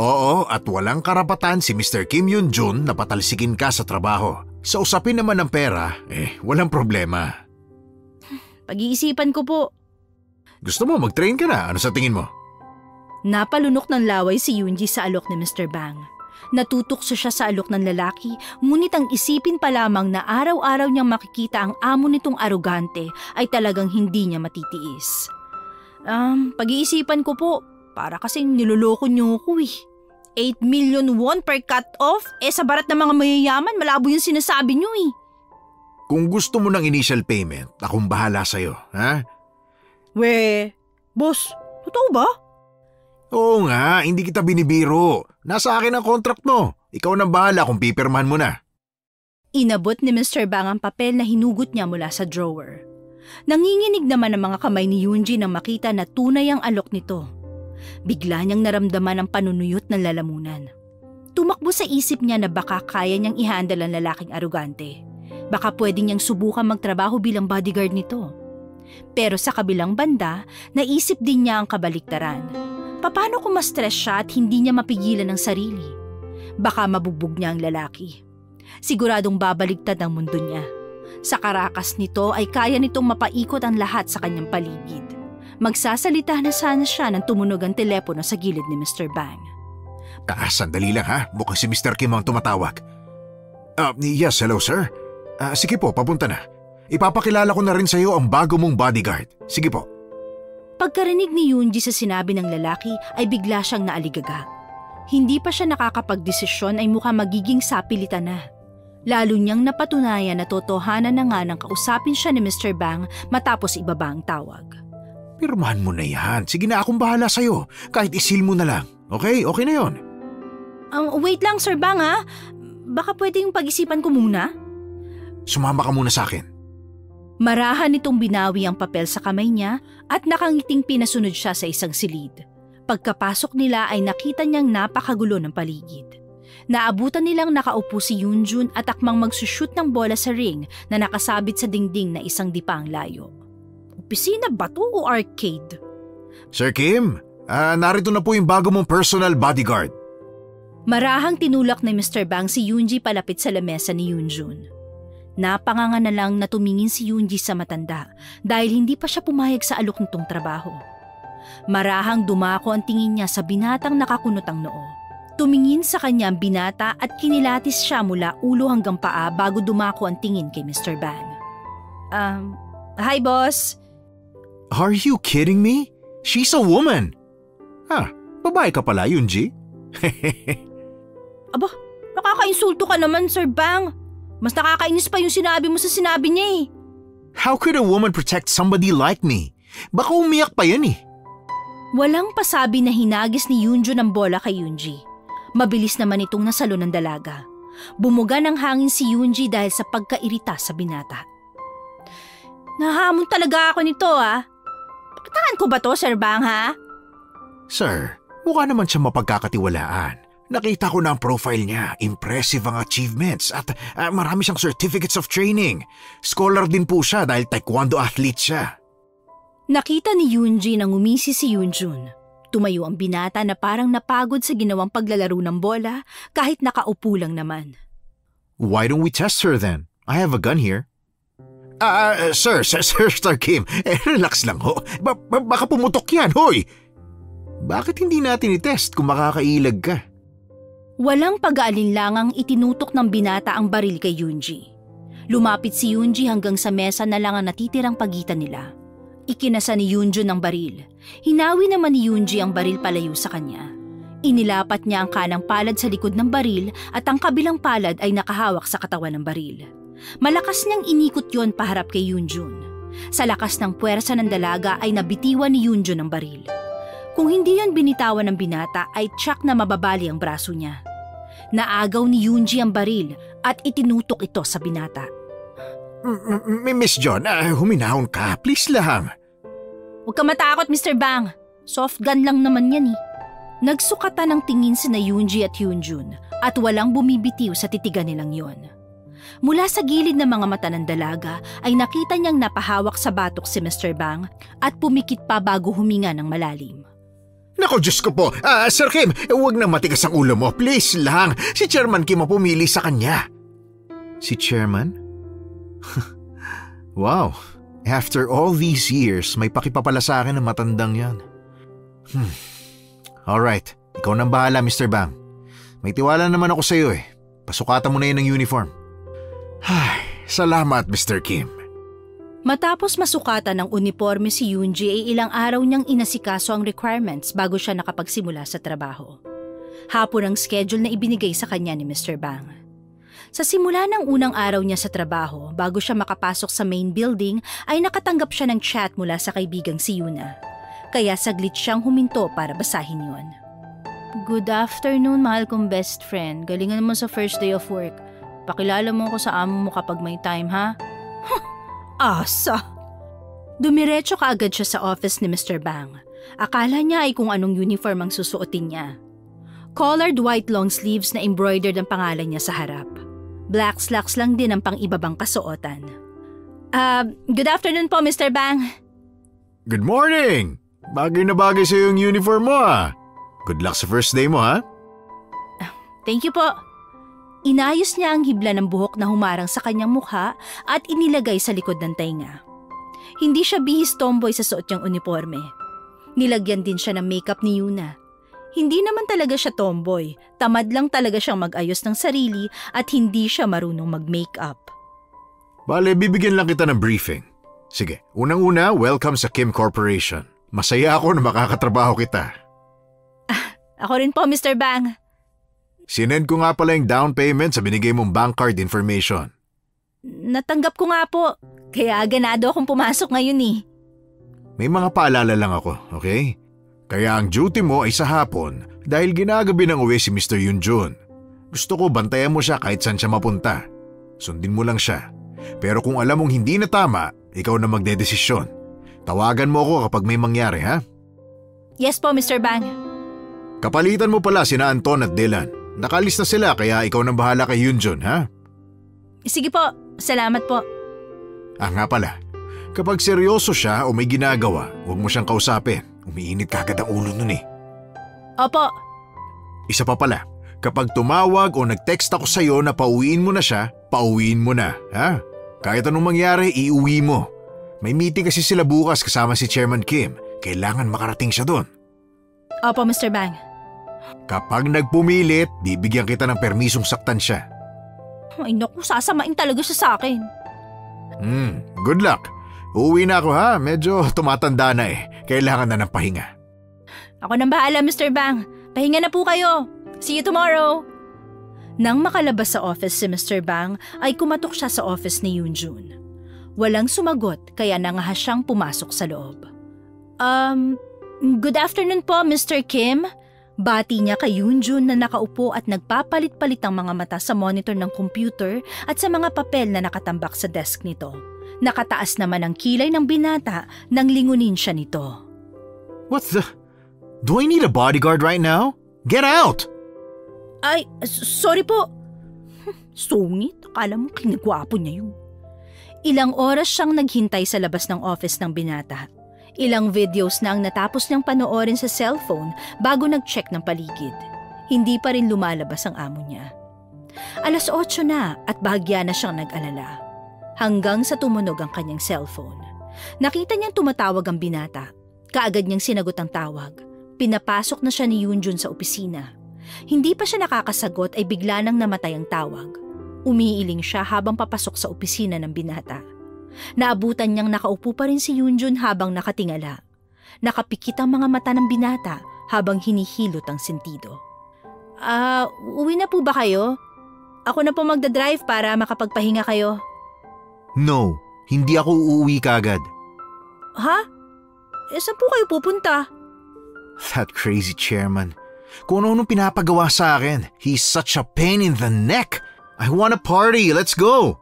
Oo, at walang karapatan si Mr. Kim Yoon-jun na patalsikin ka sa trabaho. Sa usapin naman ng pera, walang problema. Pag-iisipan ko po. Gusto mo mag-train ka na? Ano sa tingin mo? Napalunok ng laway si Yoonji sa alok ni Mr. Bang. Natutukso siya sa alok ng lalaki, ngunit ang isipin pa lamang na araw-araw niyang makikita ang amo nitong arogante ay talagang hindi niya matitiis. Pag-iisipan ko po, para kasing niloloko niyo ako 8 million won per cut-off? Sa barat ng mga mayayaman, malabo yung sinasabi niyo Kung gusto mo ng initial payment, akong bahala sa'yo, ha? Boss, totoo ba? Oo nga, hindi kita binibiro. Nasa akin ang contract mo. Ikaw nang bahala kung pipirmahan mo na. Inabot ni Mr. Bang ang papel na hinugot niya mula sa drawer. Nanginginig naman ang mga kamay ni Yoonji nang makita na tunay ang alok nito. Bigla niyang naramdaman ang panunuyot ng lalamunan. Tumakbo sa isip niya na baka kaya niyang i-handle ang lalaking arogante. Baka pwede niyang subukan magtrabaho bilang bodyguard nito. Pero sa kabilang banda, naisip din niya ang kabaliktaran. Paano kung ma-stress siya at hindi niya mapigilan ang sarili? Baka mabugbog niya ang lalaki. Siguradong babaligtad ang mundo niya. Sa karakas nito ay kaya nitong mapaikot ang lahat sa kanyang paligid. Magsasalita na sana siya nang tumunog ang telepono sa gilid ni Mr. Bang. Sandali lang ha, mukhang si Mr. Kim ang tumatawag. Yes, hello sir. Sige po, papunta na. Ipapakilala ko na rin sa iyo ang bago mong bodyguard. Sige po. Pagkarinig ni Yoonji sa sinabi ng lalaki ay bigla siyang naaligaga. Hindi pa siya nakakapagdesisyon ay mukhang magiging sapilitan na. Lalo niyang napatunayan na totohanan na nga nang kausapin siya ni Mr. Bang matapos ibaba ang tawag. Pirmahan mo na yan. Sige na, akong bahala sa'yo. Kahit isil mo na lang. Okay? Okay na yon. Wait lang Sir Bang ha. Baka pwedeng pag-isipan ko muna. Sumama ka muna sa akin. Marahan nitong binawi ang papel sa kamay niya at nakangiting pinasunod siya sa isang silid. Pagkapasok nila ay nakita niyang napakagulo ng paligid. Naabutan nilang nakaupo si Yoonjun at akmang magsushoot ng bola sa ring na nakasabit sa dingding na isang dipang layo. Opisina ba to o arcade? Sir Kim, narito na po yung bago mong personal bodyguard. Marahang tinulak ni Mr. Bang si Yoonji palapit sa lamesa ni Yoonjun. Napanganga na lang na tumingin si Yoonji sa matanda dahil hindi pa siya pumayag sa alok nitong trabaho. Marahang dumako ang tingin niya sa binatang nakakunot ang noo. Tumingin sa kanya ang binata at kinilatis siya mula ulo hanggang paa bago dumako ang tingin kay Mr. Bang. Hi boss. Are you kidding me? She's a woman. Babae ka pala, Yoonji? Aba, nakakainsulto ka naman Sir Bang. Mas nakakainis pa yung sinabi mo sa sinabi niya How could a woman protect somebody like me? Baka umiyak pa yan Walang pasabi na hinagis ni Yoonjun ang bola kay Yoonji. Mabilis naman itong nasalo ng dalaga. Bumuga ng hangin si Yoonji dahil sa pagkairita sa binata. Nahamon talaga ako nito Pakitaan ko ba to Sir Bang ha? Sir, mukha naman siya mapagkakatiwalaan. Nakita ko na ang profile niya. Impressive ang achievements at marami siyang certificates of training. Scholar din po siya dahil taekwondo athlete siya. Nakita ni Yoonji nang umisi si Yoonjun. Tumayo ang binata na parang napagod sa ginawang paglalaro ng bola kahit nakaupo lang naman. Why don't we test her then? I have a gun here. Sir Kim, relax lang ho. Baka pumutok yan, hoy! Bakit hindi natin i-test kung makakailag ka? Walang pag-aalinlangang itinutok ng binata ang baril kay Yoonji. Lumapit si Yoonji hanggang sa mesa na lang ang natitirang pagitan nila. Ikinasa ni Yoonjun ang baril. Hinawi naman ni Yoonji ang baril palayo sa kanya. Inilapat niya ang kanang palad sa likod ng baril at ang kabilang palad ay nakahawak sa katawan ng baril. Malakas niyang inikot yon paharap kay Yoonjun. Sa lakas ng puwersa ng dalaga ay nabitiwan ni Yoonjun ang baril. Kung hindi yon binitawan ng binata ay tiyak na mababali ang braso niya. Naagaw ni Yoonji ang baril at itinutok ito sa binata. Miss John, huminahon ka. Please lang. Huwag ka matakot Mr. Bang. Soft gun lang naman yan Nagsukatan ng tingin sina Yoonji at Hyunjun at walang bumibitiw sa titigan nilang yon. Mula sa gilid ng mga mata ng dalaga ay nakita niyang napahawak sa batok si Mr. Bang at pumikit pa bago huminga ng malalim. Nako, Diyos ko po. Sir Kim, huwag nang matigas ang ulo mo. Please lang. Si Chairman Kim ang pumili sa kanya. Si Chairman? Wow. After all these years, may pakipapala sa akin ng matandang yan. Alright, ikaw nang bahala, Mr. Bang. May tiwala naman ako sa iyo eh. Pasukatan mo na yun ng uniform. Ay, salamat, Mr. Kim. Matapos masukatan ng uniforme si Yoonji ay ilang araw niyang inasikaso ang requirements bago siya nakapagsimula sa trabaho. Hapon ang schedule na ibinigay sa kanya ni Mr. Bang. Sa simula ng unang araw niya sa trabaho, bago siya makapasok sa main building, ay nakatanggap siya ng chat mula sa kaibigang si Yuna. Kaya saglit siyang huminto para basahin yon. Good afternoon, mahal kong best friend. Galingan mo sa first day of work. Pakilala mo ako sa amo mo kapag may time, ha? Asa! Dumiretso kaagad siya sa office ni Mr. Bang. Akala niya ay kung anong uniform ang susuotin niya. Collared white long sleeves na embroidered ang pangalan niya sa harap. Black slacks lang din ang pang-ibabang kasuotan. Good afternoon po, Mr. Bang. Good morning! Bagay na bagay sa yung uniform mo, ha? Good luck sa first day mo, ha? Thank you po. Inayos niya ang hibla ng buhok na humarang sa kanyang mukha at inilagay sa likod ng tainga. Hindi siya bihis tomboy sa suot niyang uniforme. Nilagyan din siya ng makeup ni Yuna. Hindi naman talaga siya tomboy, tamad lang talaga siyang mag-ayos ng sarili at hindi siya marunong mag-makeup. Bale, bibigyan lang kita ng briefing. Sige, unang-una, welcome sa Kim Corporation. Masaya ako na makakatrabaho kita. Ako rin po, Mr. Bang. Sinend ko nga pala yung down payment sa binigay mong bank card information. Natanggap ko nga po, kaya ganado akong pumasok ngayon eh. May mga paalala lang ako, okay? Kaya ang duty mo ay sa hapon dahil ginagabi ng uwi si Mr. Yoonjun. Gusto ko bantayan mo siya kahit saan siya mapunta. Sundin mo lang siya. Pero kung alam mong hindi na tama, ikaw na magdedesisyon. Tawagan mo ako kapag may mangyari, ha? Yes po, Mr. Bang. Kapalitan mo pala sina Anton at Dylan. Nakalis na sila kaya ikaw nang bahala kay Yoonjun, ha? Sige po, salamat po. Nga pala, kapag seryoso siya o may ginagawa, huwag mo siyang kausapin. Umiinit kagad ang ulo nun eh. Opo. Isa pa pala, kapag tumawag o nag-text ako sa'yo na pauwiin mo na siya, pauwiin mo na, ha? Kahit anong mangyari, iuwi mo. May meeting kasi sila bukas kasama si Chairman Kim. Kailangan makarating siya doon. Opo, Mr. Bang. Kapag nagpumilit, bibigyan kita ng permisong saktan siya. Ay naku, sasamain talaga siya sa akin. Good luck. Uuwi na ako, ha? Medyo tumatanda na eh. Kailangan na ng pahinga. Ako nang bahala, Mr. Bang. Pahinga na po kayo. See you tomorrow. Nang makalabas sa office si Mr. Bang, ay kumatok siya sa office ni Yoonjun. Walang sumagot kaya nangahas siyang pumasok sa loob. Good afternoon po, Mr. Kim. Bati niya kay Yoonjun na nakaupo at nagpapalit-palit ang mga mata sa monitor ng computer at sa mga papel na nakatambak sa desk nito. Nakataas naman ang kilay ng binata nang lingunin siya nito. What the? Do I need a bodyguard right now? Get out! Ay, sorry po. Sungit, akala mo kinagwapo niya yun. Ilang oras siyang naghintay sa labas ng office ng binata. Ilang videos na ang natapos niyang panoorin sa cellphone bago nag-check ng paligid. Hindi pa rin lumalabas ang amo niya. 8:00 na at bahagya na siyang nag-alala. Hanggang sa tumunog ang kanyang cellphone. Nakita niyang tumatawag ang binata. Kaagad niyang sinagot ang tawag. Pinapasok na siya ni Yoonjun sa opisina. Hindi pa siya nakakasagot ay bigla nang namatay ang tawag. Umiiling siya habang papasok sa opisina ng binata. Naabutan niyang nakaupo pa rin si Yoonjun habang nakatingala. Nakapikit ang mga mata ng binata habang hinihilot ang sentido. Uwi na po ba kayo? Ako na po magdadrive para makapagpahinga kayo. No, hindi ako uuwi kagad. Ha? Saan po kayo pupunta? That crazy chairman. Kung ano-anong pinapagawa sa akin. He's such a pain in the neck. I want a party. Let's go.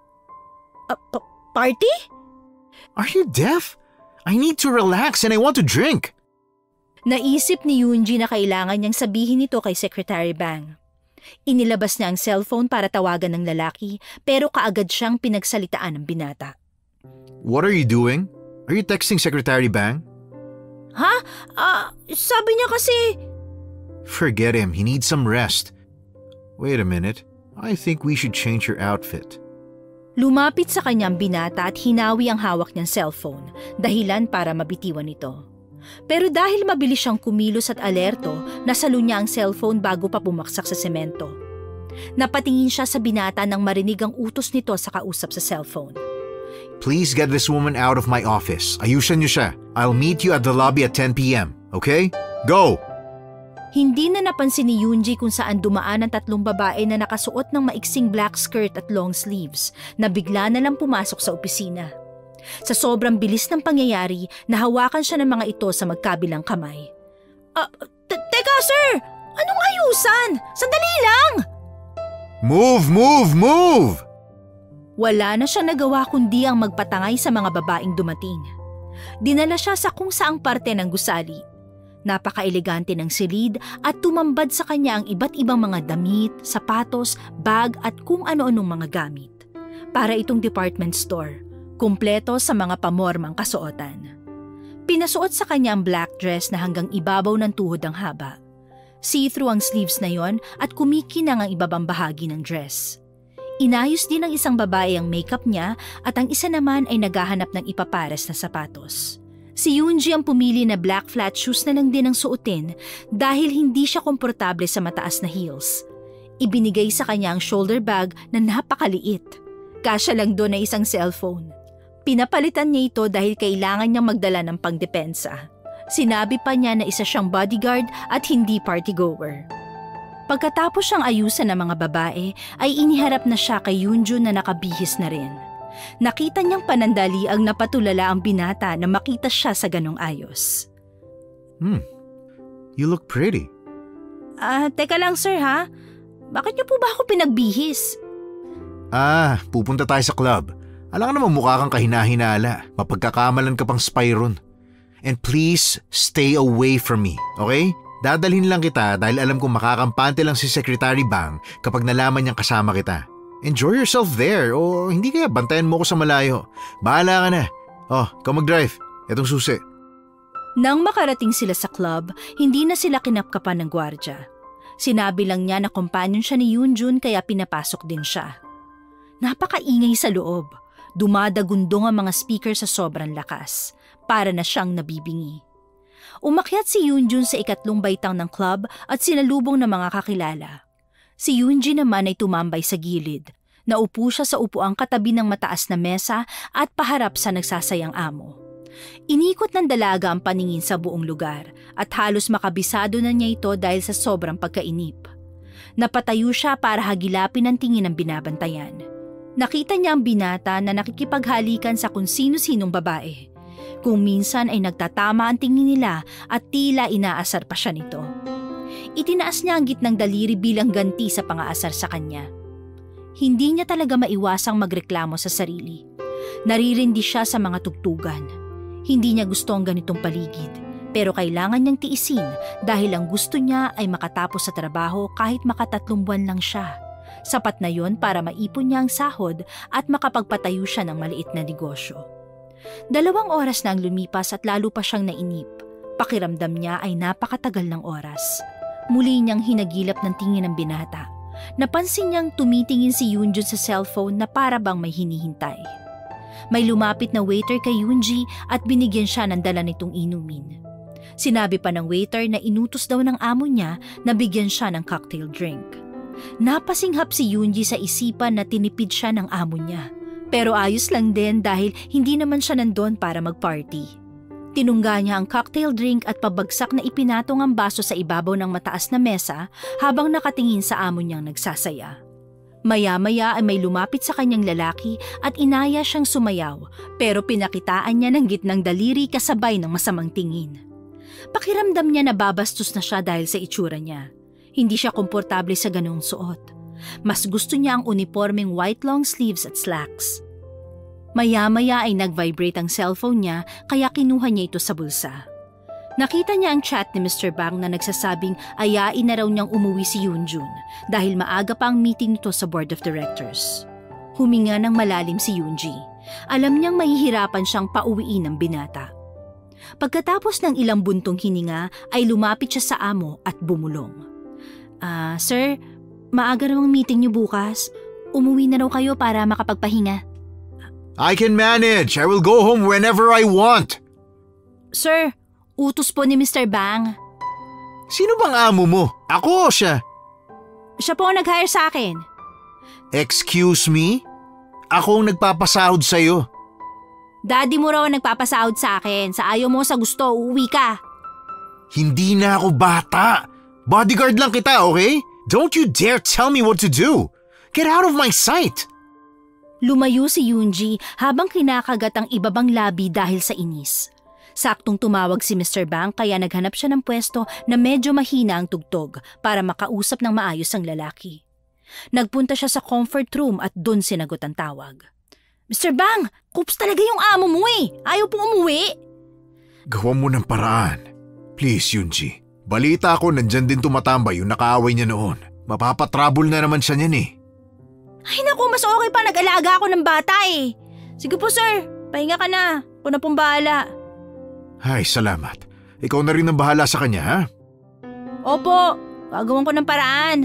Party? Are you deaf? I need to relax and I want to drink. Naisip ni Yoonji na kailangan niyang sabihin ito kay Secretary Bang. Inilabas niya ang cellphone para tawagan ng lalaki pero kaagad siyang pinagsalitaan ng binata. What are you doing? Are you texting Secretary Bang? Ha? Sabi niya kasi… Forget him. He needs some rest. Wait a minute. I think we should change your outfit. Lumapit sa kanyang binata at hinawi ang hawak niyang cellphone, dahilan para mabitiwan ito. Pero dahil mabilis siyang kumilos at alerto, nasalo niya ang cellphone bago pa bumaksak sa semento. Napatingin siya sa binata nang marinig ang utos nito sa kausap sa cellphone. Please get this woman out of my office. Ayusan niyo siya. I'll meet you at the lobby at 10 p.m. Okay? Go! Hindi na napansin ni Yoonji kung saan dumaan ang 3 babae na nakasuot ng maiksing black skirt at long sleeves na bigla na lang pumasok sa opisina. Sa sobrang bilis ng pangyayari, nahawakan siya ng mga ito sa magkabilang kamay. Teka sir! Anong ayusan? Sandali lang! Move! Move! Move! Wala na siya nagawa kundi ang magpatangay sa mga babaeng dumating. Dinala siya sa kung saang parte ng gusali. Napaka-elegante ng silid at tumambad sa kanya ang iba't ibang mga damit, sapatos, bag at kung ano-anong mga gamit. Para itong department store, kumpleto sa mga pamormang kasuotan. Pinasuot sa kanya ang black dress na hanggang ibabaw ng tuhod ang haba. See-through ang sleeves na yon at kumikinang ang ibabang bahagi ng dress. Inayos din ng isang babae ang makeup niya at ang isa naman ay naghahanap ng ipapares na sapatos. Si Yoonji ang pumili na black flat shoes na lang din ang suotin dahil hindi siya komportable sa mataas na heels. Ibinigay sa kanya ang shoulder bag na napakaliit. Kasya lang doon ay isang cellphone. Pinapalitan niya ito dahil kailangan niyang magdala ng pangdepensa. Sinabi pa niya na isa siyang bodyguard at hindi partygoer. Pagkatapos siyang ayusan ng mga babae, ay iniharap na siya kay Yoonjun na nakabihis na rin. Nakita niyang panandali ang napatulala ang binata na makita siya sa ganong ayos. You look pretty. Teka lang sir ha? Bakit niyo po ba ako pinagbihis? Pupunta tayo sa club. Alam ka naman mukha kang kahina-hinala. Mapagkakamalan ka pang spy ron. And please, stay away from me, okay? Dadalhin lang kita dahil alam kong makakampante lang si Secretary Bang kapag nalaman niyang kasama kita. Enjoy yourself there o hindi kaya bantayan mo ko sa malayo. Bahala ka na. Ikaw mag-drive. Itong susi. Nang makarating sila sa club, hindi na sila kinapkapan ng gwardya. Sinabi lang niya na companion siya ni Yoonjun kaya pinapasok din siya. Napakaingay sa loob. Dumadagundong ang mga speaker sa sobrang lakas. Para na siyang nabibingi. Umakyat si Yoonjun sa 2 baitang ng club at sinalubong ng mga kakilala. Si Yoonji naman ay tumambay sa gilid. Naupo siya sa upuang katabi ng mataas na mesa at paharap sa nagsasayang amo. Inikot ng dalaga ang paningin sa buong lugar at halos makabisado na niya ito dahil sa sobrang pagkainip. Napatayo siya para hagilapin ang tingin ng binabantayan. Nakita niya ang binata na nakikipaghalikan sa kung sino-sinong babae. Kung minsan ay nagtatama ang tingin nila at tila inaasar pa siya nito. Itinaas niya ang gitnang daliri bilang ganti sa pangaasar sa kanya. Hindi niya talaga maiwasang magreklamo sa sarili. Naririndi siya sa mga tugtugan. Hindi niya gusto ang ganitong paligid, pero kailangan niyang tiisin dahil ang gusto niya ay makatapos sa trabaho kahit maka3 buwan lang siya. Sapat na yon para maipon niya ang sahod at makapagpatayo siya ng maliit na negosyo. 2 oras na ang lumipas at lalo pa siyang nainip. Pakiramdam niya ay napakatagal ng oras. Muli niyang hinagilap ng tingin ng binata. Napansin niyang tumitingin si Yoonjun sa cellphone na para bang may hinihintay. May lumapit na waiter kay Yoonji at binigyan siya ng dala nitong inumin. Sinabi pa ng waiter na inutos daw ng amo niya na bigyan siya ng cocktail drink. Napasinghap si Yoonji sa isipan na tinipid siya ng amo niya. Pero ayos lang din dahil hindi naman siya nandun para mag-party. Tinungga niya ang cocktail drink at pabagsak na ipinatong ang baso sa ibabaw ng mataas na mesa habang nakatingin sa amo niyang nagsasaya. Maya-maya ay may lumapit sa kanyang lalaki at inaya siyang sumayaw pero pinakitaan niya ng gitnang daliri kasabay ng masamang tingin. Pakiramdam niya na babastos na siya dahil sa itsura niya. Hindi siya komportable sa ganung suot. Mas gusto niya ang uniformeng white long sleeves at slacks. Maya-maya ay nag-vibrate ang cellphone niya kaya kinuha niya ito sa bulsa. Nakita niya ang chat ni Mr. Bang na nagsasabing ayain na raw niyang umuwi si Yoonjun dahil maaga pa ang meeting nito sa board of directors. Huminga ng malalim si Yoonji. Alam niyang mahihirapan siyang pauwiin ng binata. Pagkatapos ng ilang buntong hininga ay lumapit siya sa amo at bumulong. Sir, maaga raw ang meeting niyo bukas. Umuwi na raw kayo para makapagpahinga. I can manage. I will go home whenever I want. Sir, utos po ni Mr. Bang. Sino bang amo mo? Ako o siya? Siya po ang nag-hire sa akin. Excuse me? Ako ang nagpapasahod sa'yo. Daddy mo raw ang nagpapasahod sa akin. Sa ayaw mo sa gusto, uuwi ka. Hindi na ako bata. Bodyguard lang kita, okay? Don't you dare tell me what to do. Get out of my sight. Lumayo si Yoonji habang kinakagat ang ibabang labi dahil sa inis. Saktong tumawag si Mr. Bang kaya naghanap siya ng pwesto na medyo mahina ang tugtog para makausap ng maayos ang lalaki. Nagpunta siya sa comfort room at doon sinagot ang tawag. Mr. Bang, kups talaga yung amo mo eh. Ayaw pong umuwi. Gawa mo ng paraan. Please, Yoonji. Balita ko nandyan din tumatambay yung nakaaway niya noon. Mapapatrabol na naman siya niyan eh. Ay naku, mas okay pa nag-alaga ako ng bata eh. Sige po sir, pahinga ka na. Ako na pong bahala. Ay, salamat. Ikaw na rin ang bahala sa kanya, ha? Opo, gagawin ko ng paraan.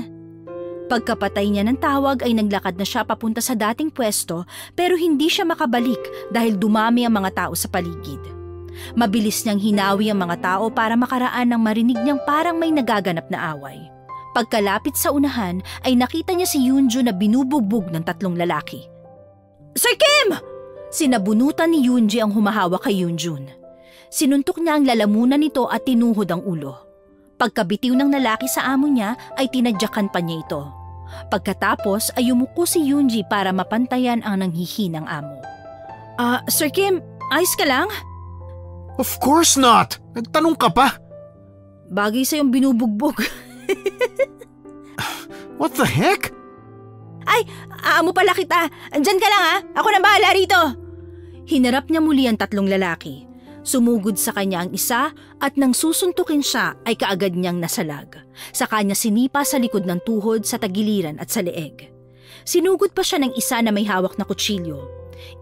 Pagkapatay niya ng tawag ay naglakad na siya papunta sa dating pwesto pero hindi siya makabalik dahil dumami ang mga tao sa paligid. Mabilis niyang hinawi ang mga tao para makaraan ng marinig niyang parang may nagaganap na away. Pagkalapit sa unahan ay nakita niya si Yoonjun na binubugbog ng 3 lalaki. Sir Kim! Sinabunutan ni Yoonji ang humahawak kay Yoonjun. Sinuntok niya ang lalamunan nito at tinuhod ang ulo. Pagkabitiw ng lalaki sa amo niya ay tinadyakan pa niya ito. Pagkatapos ay yumuko si Yoonji para mapantayan ang nanghihinang amo. Sir Kim, ayos ka lang? Of course not! Nagtanong ka pa! Bagay sa yung binubugbog. What the heck? Ay, amo pala kita. Andyan ka lang ha. Ako na bahala rito. Hinarap niya muli ang 3 lalaki. Sumugod sa kanya ang isa at nang susuntukin siya ay kaagad niyang nasalag. Sa kanya sinipa sa likod ng tuhod, sa tagiliran at sa leeg. Sinugod pa siya ng isa na may hawak na kutsilyo.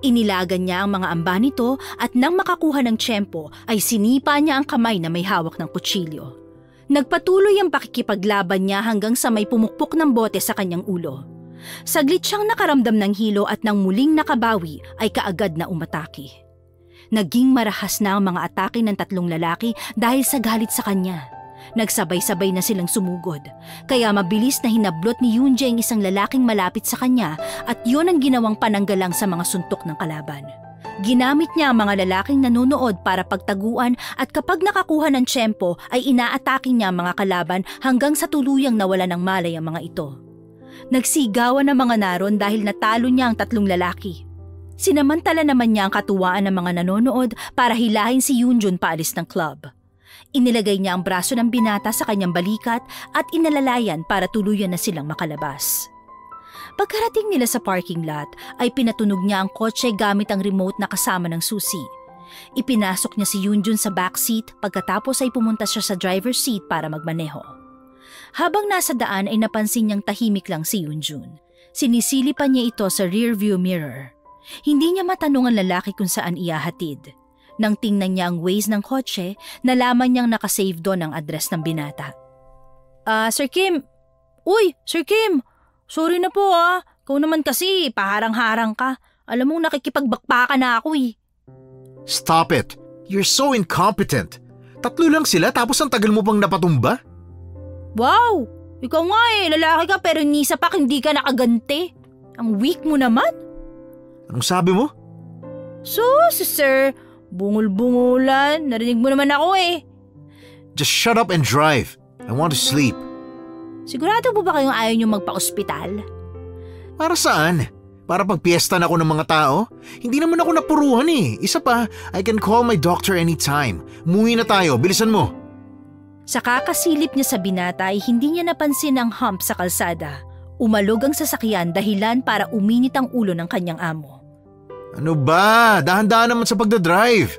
Inilagan niya ang mga amba nito at nang makakuha ng tiyempo ay sinipa niya ang kamay na may hawak ng kutsilyo. Nagpatuloy ang pakikipaglaban niya hanggang sa may pumukpok ng bote sa kanyang ulo. Saglit siyang nakaramdam ng hilo at nang muling nakabawi ay kaagad na umatake. Naging marahas na ang mga atake ng 3 lalaki dahil sa galit sa kanya. Nagsabay-sabay na silang sumugod, kaya mabilis na hinablot ni Yoonji ang isang lalaking malapit sa kanya at yun ang ginawang pananggalang sa mga suntok ng kalaban. Ginamit niya ang mga lalaking nanonood para pagtaguan at kapag nakakuha ng tiyempo ay inaatake niya ang mga kalaban hanggang sa tuluyang nawala ng malay ang mga ito. Nagsigawan ang mga naron dahil natalo niya ang 3 lalaki. Sinamantala naman niya ang katuwaan ng mga nanonood para hilahin si Yoonjun paalis ng club. Inilagay niya ang braso ng binata sa kanyang balikat at inalalayan para tuluyan na silang makalabas. Pagkarating nila sa parking lot ay pinatunog niya ang kotse gamit ang remote na kasama ng susi. Ipinasok niya si Yoonjun sa backseat pagkatapos ay pumunta siya sa driver's seat para magmaneho. Habang nasa daan ay napansin niyang tahimik lang si Yoonjun. Sinisilipan niya ito sa rearview mirror. Hindi niya matanong ang lalaki kung saan ihahatid. Nang tingnan niya ang Waze ng kotse, nalaman niyang nakasave doon ang address ng binata. Sir Kim! Uy, Sir Kim! Sorry na po ah. Ikaw naman kasi, paharang-harang ka. Alam mong nakikipagbakbakan na ako eh. Stop it! You're so incompetent. 3 lang sila tapos ang tagal mo pang napatumba? Wow! Ikaw nga eh, lalaki ka pero ni isa pa hindi ka nakaganti. Ang weak mo naman. Anong sabi mo? Sir, bungol-bungulan. Narinig mo naman ako eh. Just shut up and drive. I want to sleep. Sigurado po ba kayong ayaw nyo magpa-ospital? Para saan? Para pagpiesta na ako ng mga tao? Hindi naman ako napuruhan eh. Isa pa, I can call my doctor anytime. Umuwi na tayo, bilisan mo. Sa kakasilip niya sa binata ay hindi niya napansin ang hump sa kalsada. Umalog ang sasakyan dahilan para uminit ang ulo ng kanyang amo. Ano ba? Dahan-dahan naman sa pagdadrive.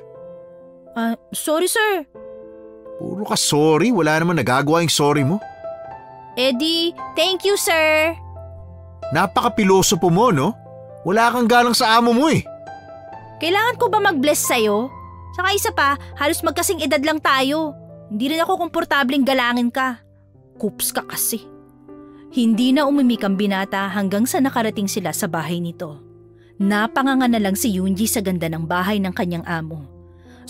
Sorry sir. Puro ka sorry, wala naman nagagawa yung sorry mo. Eddie, thank you, sir. Napaka-pilosopo mo, no? Wala kang galang sa amo mo eh. Kailangan ko ba mag-bless sa'yo? Saka isa pa, halos magkasing edad lang tayo. Hindi rin ako komportabling galangin ka. Coops ka kasi. Hindi na umimik ang binata hanggang sa nakarating sila sa bahay nito. Napanganga na lang si Yoonji sa ganda ng bahay ng kanyang amo.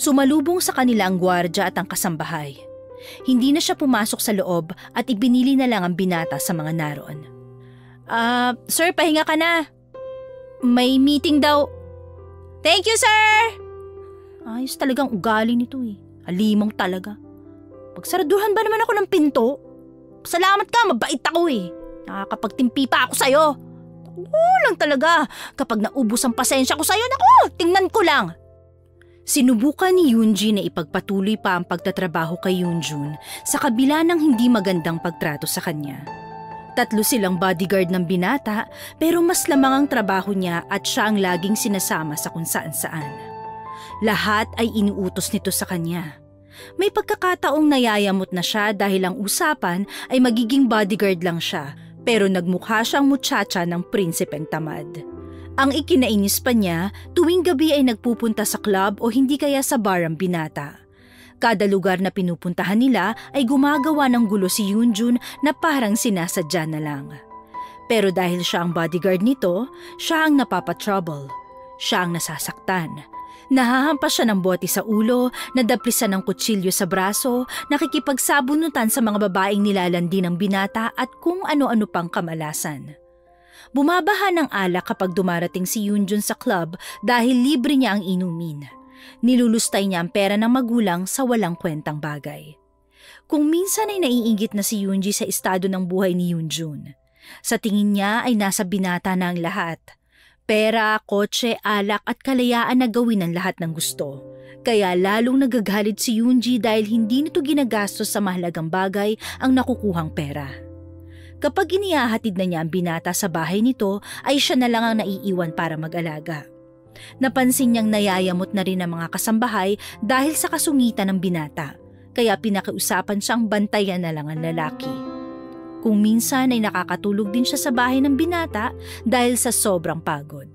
Sumalubong sa kanila ang gwardya at ang kasambahay. Hindi na siya pumasok sa loob at ibinili na lang ang binata sa mga naroon. Sir, pahinga ka na. May meeting daw. Thank you, sir! Ayos talagang ugali nito eh. Halimong talaga. Pagsaraduhan ba naman ako ng pinto? Salamat ka, mabait ako eh. Nakakapagtimpi pa ako sa'yo. Lang talaga. Kapag naubos ang pasensya ko sa'yo, naku, tingnan ko lang. Sinubukan ni Yoonji na ipagpatuloy pa ang pagtatrabaho kay Yoonjun sa kabila ng hindi magandang pagtrato sa kanya. 3 silang bodyguard ng binata pero mas lamang ang trabaho niya at siya ang laging sinasama sa kung saan-saan. Lahat ay iniutos nito sa kanya. May pagkakataong nayayamot na siya dahil ang usapan ay magiging bodyguard lang siya pero nagmukha siyang muchacha ng prinsipeng tamad. Ang ikinainis pa niya, tuwing gabi ay nagpupunta sa club o hindi kaya sa bar ang binata. Kada lugar na pinupuntahan nila ay gumagawa ng gulo si Yoonjun na parang sinasadya na lang. Pero dahil siya ang bodyguard nito, siya ang napapatrouble. Siya ang nasasaktan. Nahahampas siya ng bote sa ulo, nadaplisan ng kutsilyo sa braso, nakikipagsabunutan sa mga babaeng nilalandi ng binata at kung ano-ano pang kamalasan. Bumabaha ng alak kapag dumarating si Yoonjun sa club dahil libre niya ang inumin. Nilulustay niya ang pera ng magulang sa walang kwentang bagay. Kung minsan ay naiinggit na si Yoonji sa estado ng buhay ni Yoonjun. Sa tingin niya ay nasa binata na ang lahat. Pera, kotse, alak at kalayaan na gawin ang lahat ng gusto. Kaya lalong nagagalit si Yoonji dahil hindi nito ginagastos sa mahalagang bagay ang nakukuhang pera. Kapag inihahatid na niya ang binata sa bahay nito, ay siya na lang ang naiiwan para mag-alaga. Napansin niyang nayayamot na rin ang mga kasambahay dahil sa kasungitan ng binata, kaya pinakiusapan siyang bantayan na lang ang lalaki. Kung minsan ay nakakatulog din siya sa bahay ng binata dahil sa sobrang pagod.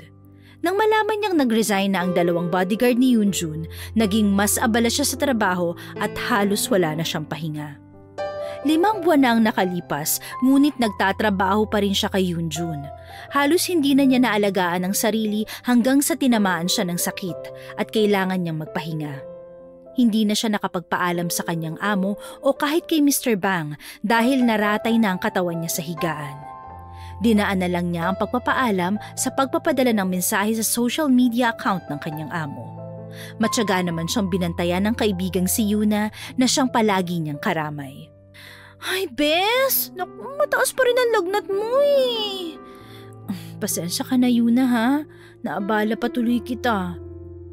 Nang malaman niyang nag-resign na ang 2 bodyguard ni Yoonjun, naging mas abala siya sa trabaho at halos wala na siyang pahinga. 5 buwan na ang nakalipas, ngunit nagtatrabaho pa rin siya kay Yoonjun. Halos hindi na niya naalagaan ang sarili hanggang sa tinamaan siya ng sakit at kailangan niyang magpahinga. Hindi na siya nakapagpaalam sa kanyang amo o kahit kay Mr. Bang dahil naratay na ang katawan niya sa higaan. Dinaan na lang niya ang pagpapaalam sa pagpapadala ng mensahe sa social media account ng kanyang amo. Matyaga naman siyang binantayan ng kaibigang si Yuna na siyang palagi niyang karamay. Ay, Bes! Naku, mataas pa rin ang lagnat mo eh. Pasensya ka na, Yuna, ha? Naabala pa tuloy kita.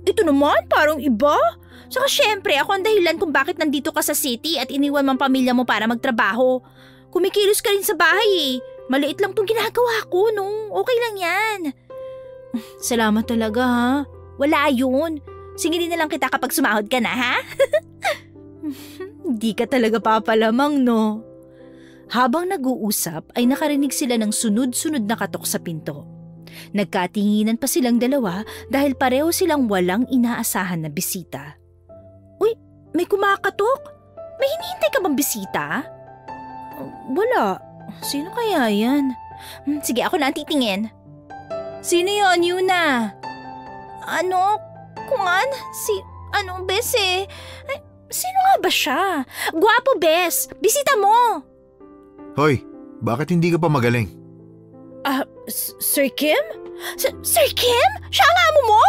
Ito naman, parang iba. Saka syempre, ako ang dahilan kung bakit nandito ka sa city at iniwan mo ang pamilya mo para magtrabaho. Kumikilos ka rin sa bahay eh. Maliit lang tong ginagawa ko, no? Okay lang yan. Salamat talaga, ha? Wala yun. Singilin na lang kita kapag sumahod ka na, ha? Di ka talaga papalamang, no? Habang nag-uusap ay nakarinig sila ng sunod-sunod na katok sa pinto. Nagkatinginan pa silang dalawa dahil pareho silang walang inaasahan na bisita. Uy, may kumakatok? May hinihintay ka bang bisita? Wala. Sino kaya yan? Sige, ako na ang titingin. Sino yon, Yuna? Ano? Kungan? Bes eh? Ay, sino nga ba siya? Gwapo, Bes! Bisita mo! Hoy, bakit hindi ka pa magaling? Sir Kim? Sir Kim? Siya ang amo mo?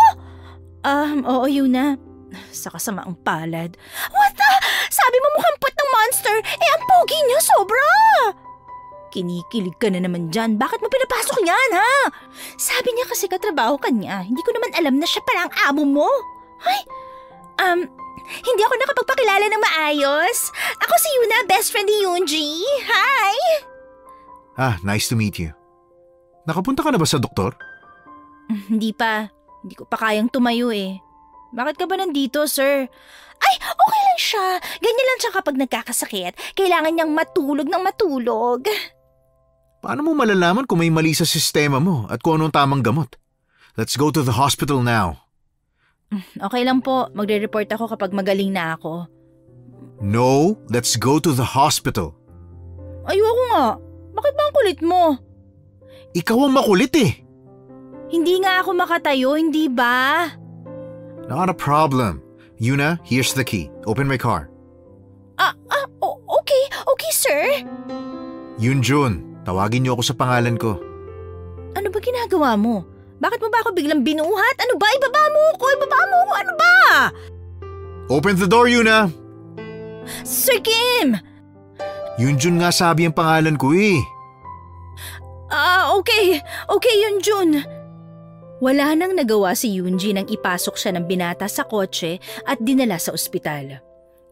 Oo, Yuna. Sa kasamaang palad. What the? Sabi mo mukhang puwet ng monster, ang pogi niya sobra! Kinikilig ka na naman dyan. Bakit mo pinapasok yan, ha? Sabi niya kasi katrabaho ka niya. Hindi ko naman alam na siya pala ang amo mo. Ay, hindi ako nakapagpakilala ng maayos. Ako si Yuna, best friend ni Yoonji. Hi! Nice to meet you. Nakapunta ka na ba sa doktor? Hindi pa. Hindi ko pa kayang tumayo eh. Bakit ka ba nandito, sir? Ay, Okay lang siya. Ganyan lang siya kapag nagkakasakit. Kailangan niyang matulog ng matulog. Paano mo malalaman kung may mali sa sistema mo at kung anong tamang gamot? Let's go to the hospital now. Okay lang po. Magre-report ako kapag magaling na ako. No, let's go to the hospital. Ayoko nga. Bakit ba ang kulit mo? Ikaw ang makulit eh. Hindi nga ako makatayo, hindi ba? Not a problem. Yuna, here's the key. Open my car. Okay, sir. Yunjun, tawagin niyo ako sa pangalan ko. Ano ba ginagawa mo? Bakit mo ba ako biglang binuhat? Ano ba? Ibaba mo ko! Ano ba? Open the door, Yuna! Sir Kim! Yunjun nga sabi ang pangalan ko eh. Okay, Yunjun. Wala nang nagawa si Yunji nang ipasok siya ng binata sa kotse at dinala sa ospital.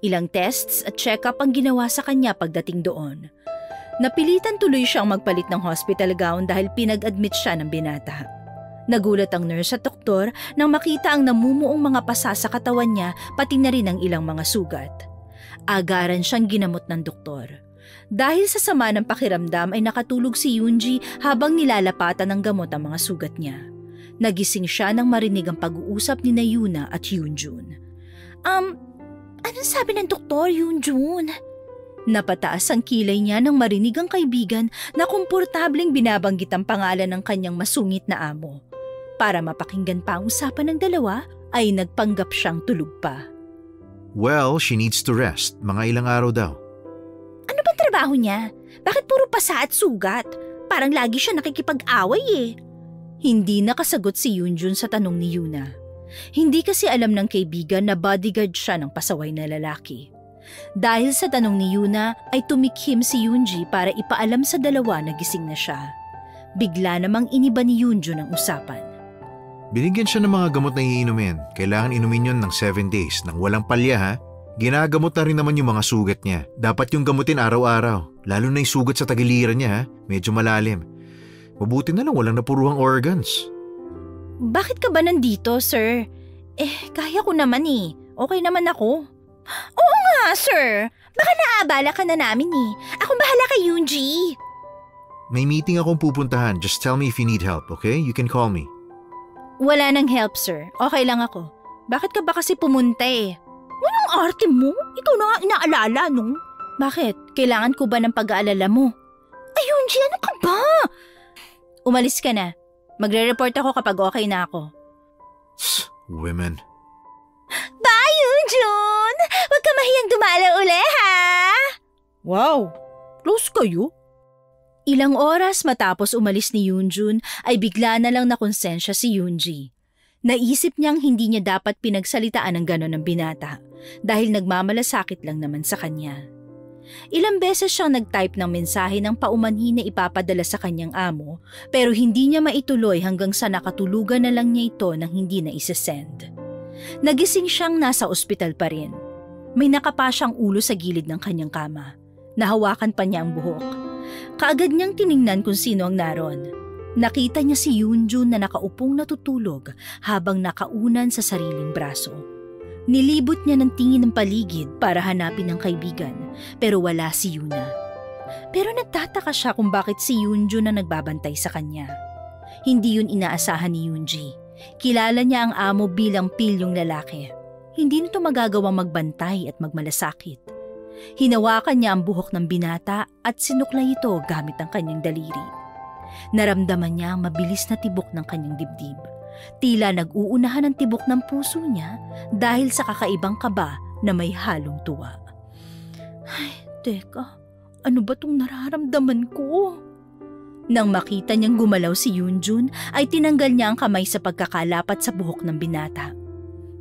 Ilang tests at check-up ang ginawa sa kanya pagdating doon. Napilitan tuloy siyang magpalit ng hospital gown dahil pinag-admit siya ng binata. Nagulat ang nurse at doktor nang makita ang namumuong mga pasa sa katawan niya pati na rin ang ilang mga sugat. Agaran siyang ginamot ng doktor. Dahil sa sama ng pakiramdam ay nakatulog si Yunji habang nilalapatan ng gamot ang mga sugat niya. Nagising siya nang marinig ang pag-uusap ni Yuna at Yunjun. Anong sabi ng doktor, Yunjun? Napataas ang kilay niya nang marinig ang kaibigan na komportableng binabanggit ang pangalan ng kanyang masungit na amo. Para mapakinggan pa ang usapan ng dalawa, ay nagpanggap siyang tulog pa. Well, she needs to rest. Mga ilang araw daw. Ano bang trabaho niya? Bakit puro pasa at sugat? Parang lagi siya nakikipag-away eh. Hindi nakasagot si Yunjun sa tanong ni Yuna. Hindi kasi alam ng kaibigan na bodyguard siya ng pasaway na lalaki. Dahil sa tanong ni Yuna ay tumikhim si Yunji para ipaalam sa dalawa na gising na siya. Bigla namang iniba ni Yunjun ang usapan. Binigyan siya ng mga gamot na iinumin. Kailangan inumin yun ng 7 days nang walang palya ha. Ginagamot na rin naman yung mga sugat niya. Dapat yung gamutin araw-araw. Lalo na yung sugat sa tagiliran niya ha. Medyo malalim. Mabuti na lang walang napuruhang organs. Bakit ka ba nandito, sir? Kaya ko naman eh. Okay naman ako. Oo nga, sir. Baka naaabala ka na namin eh. Akong bahala kay Yunji. May meeting akong pupuntahan. Just tell me if you need help, okay? You can call me. Wala nang help, sir. Okay lang ako. Bakit ka ba kasi pumunta eh? Anong arte mo? Ikaw na nga inaalala, no? Bakit? Kailangan ko ba ng pag-aalala mo? Ay, Yunji, ano ka ba? Umalis ka na. Magre-report ako kapag okay na ako. Women. Bye, Yunjun! Huwag ka mahiyang dumala uli, ha? Wow, close kayo? Ilang oras matapos umalis ni Yunjun ay bigla na lang nakonsensya si Yunji. Naisip niyang hindi niya dapat pinagsalitaan ng ganon ng binata dahil nagmamalasakit lang naman sa kanya. Ilang beses siyang nag-type ng mensahe ng paumanhin na ipapadala sa kanyang amo pero hindi niya maituloy hanggang sa nakatulugan na lang niya ito nang hindi na isesend. Nagising siyang nasa ospital pa rin. May nakapa siyang ulo sa gilid ng kanyang kama. Nahawakan pa niya ang buhok. Kaagad niyang tiningnan kung sino ang naroon. Nakita niya si Yunjun na nakaupong natutulog habang nakaunan sa sariling braso. Nilibot niya ng tingin ng paligid para hanapin ang kaibigan pero wala si Yuna. Pero nagtataka siya kung bakit si Yunjun na nagbabantay sa kanya. Hindi yun inaasahan ni Yunji. Kilala niya ang amo bilang pilyong lalaki. Hindi nito magagawang magbantay at magmalasakit. Hinawakan niya ang buhok ng binata at sinuklay ito gamit ang kanyang daliri. Naramdaman niya ang mabilis na tibok ng kanyang dibdib. Tila nag-uunahan ang tibok ng puso niya dahil sa kakaibang kaba na may halong tuwa. Ay, teka, ano ba itong nararamdaman ko? Nang makita niyang gumalaw si Yunjun ay tinanggal niya ang kamay sa pagkakalapat sa buhok ng binata.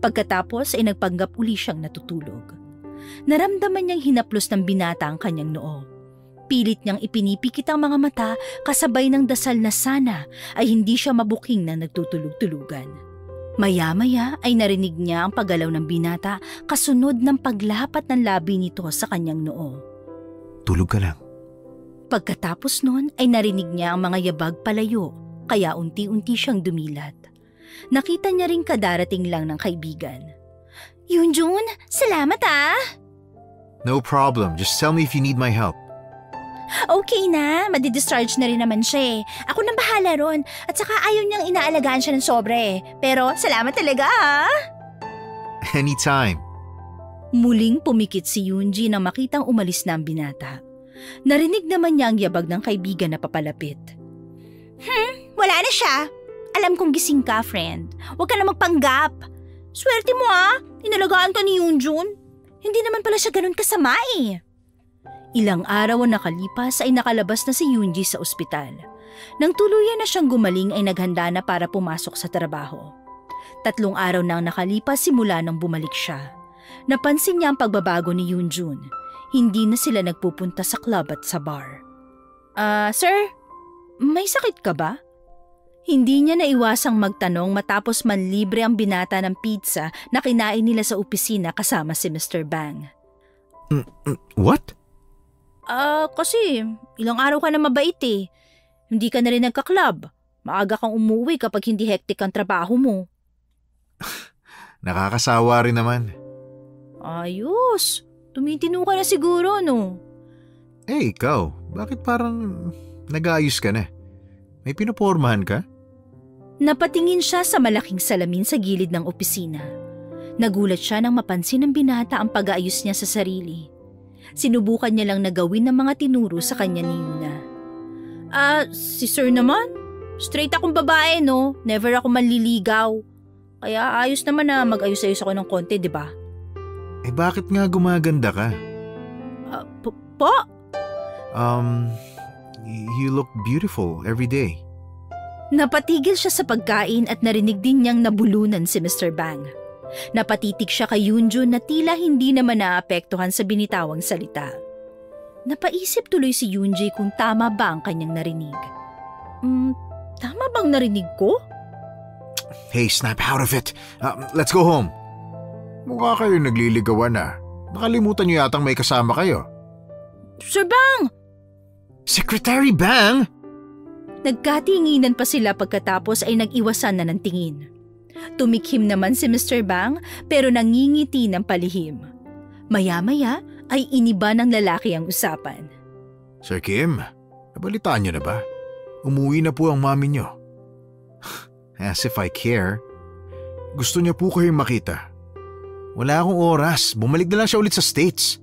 Pagkatapos ay nagpanggap uli siyang natutulog. Naramdaman niyang hinaplos ng binata ang kanyang noo. Pilit niyang ipinipikit ang mga mata kasabay ng dasal na sana ay hindi siya mabuking na nagtutulog-tulugan. Maya-maya ay narinig niya ang paggalaw ng binata kasunod ng paglapat ng labi nito sa kanyang noo. Tulog ka lang. Pagkatapos nun ay narinig niya ang mga yabag palayo kaya unti-unti siyang dumilat. Nakita niya ring kadarating lang ng kaibigan. Yoonjun, salamat ah! No problem. Just tell me if you need my help. Okay na, madidischarge na rin naman siya eh. Ako nang bahala ron. At saka ayaw niyang inaalagaan siya ng sobre eh. Pero salamat talaga ah! Anytime. Muling pumikit si Yoonji nang makitang umalis na ang binata. Narinig naman niya ang yabag ng kaibigan na papalapit. Wala na siya. Alam kong gising ka, friend. Huwag ka na magpanggap. Swerte mo ah, inalagaan ka ni Yoonjun. Hindi naman pala siya ganun kasama eh. Ilang araw ang nakalipas ay nakalabas na si Yoonji sa ospital. Nang tuluyan na siyang gumaling ay naghanda na para pumasok sa trabaho. 3 araw na ang nakalipas simula nang bumalik siya. Napansin niya ang pagbabago ni Yoonjun. Hindi na sila nagpupunta sa club at sa bar. Sir, may sakit ka ba? Hindi niya naiwasang magtanong matapos manlibre ang binata ng pizza na kinain nila sa opisina kasama si Mr. Bang. What? Kasi ilang araw ka na mabait eh. Hindi ka na rin nagka-club. Maaga kang umuwi kapag hindi hectic ang trabaho mo. Nakakasawa rin naman. Ayos. Tumitino ka na siguro, no? Eh, ikaw. Bakit parang nag-aayos ka na? May pinupormahan ka? Napatingin siya sa malaking salamin sa gilid ng opisina. Nagulat siya nang mapansin ng binata ang pag-aayos niya sa sarili. Sinubukan niya lang na gawin ng mga tinuro sa kanya ni Yuna. Si sir naman? Straight akong babae, no? Never ako manliligaw. Kaya ayos naman na mag-ayos-ayos ako ng konti, di ba? Eh bakit nga gumaganda ka? Po? You look beautiful every day. Napatigil siya sa pagkain at narinig din niyang nabulunan si Mr. Bang. Napatitig siya kay Yoonjun na tila hindi naman naapektuhan sa binitawang salita. Napaisip tuloy si Yoonji kung tama ba ang kanyang narinig. Tama bang narinig ko? Hey, snap out of it. Let's go home. Mukha kayo nagliligawan na. Nakalimutan niyo yatang may kasama kayo. Sir Bang! Secretary Bang! Nagkatinginan pa sila pagkatapos ay nag-iwasan na ng tingin. Tumikhim naman si Mr. Bang pero nangingiti ng palihim. Maya-maya ay iniba ng lalaki ang usapan. Sir Kim, nabalitaan niyo na ba? Umuwi na po ang mami niyo. As if I care. Gusto niya po kayong makita. Wala akong oras. Bumalik na lang siya ulit sa States.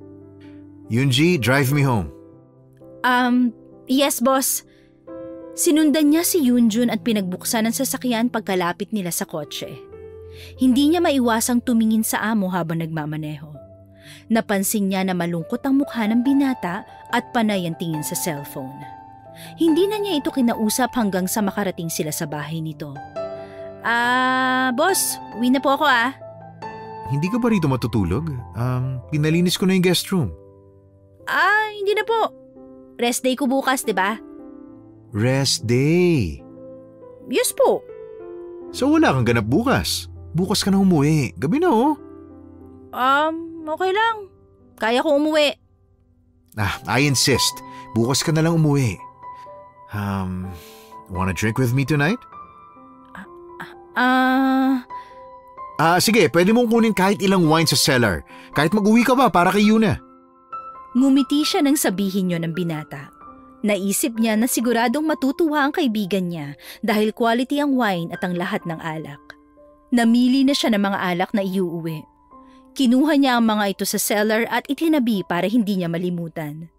Yoonji, drive me home. Yes boss. Sinundan niya si Yoonjun at pinagbuksan ang sasakyan pagkalapit nila sa kotse. Hindi niya maiwasang tumingin sa amo habang nagmamaneho. Napansin niya na malungkot ang mukha ng binata at panay ang tingin sa cellphone. Hindi na niya ito kinausap hanggang sa makarating sila sa bahay nito. Boss, uwi na po ako ah. Hindi ka ba rito matutulog? Pinalinis ko na yung guest room. Hindi na po. Rest day ko bukas, diba? Rest day? Yes po. So wala kang ganap bukas? Bukas ka na umuwi. Gabi na oh. Okay lang. Kaya ko umuwi. I insist. Bukas ka na lang umuwi. Wanna drink with me tonight? Sige, pwede mong kunin kahit ilang wine sa cellar. Kahit mag-uwi ka ba para kay Yuna. Ngumiti siya nang sabihin niyo ng binata. Naisip niya na siguradong matutuwa ang kaibigan niya dahil quality ang wine at ang lahat ng alak. Namili na siya ng mga alak na iuuwi. Kinuha niya ang mga ito sa cellar at itinabi para hindi niya malimutan.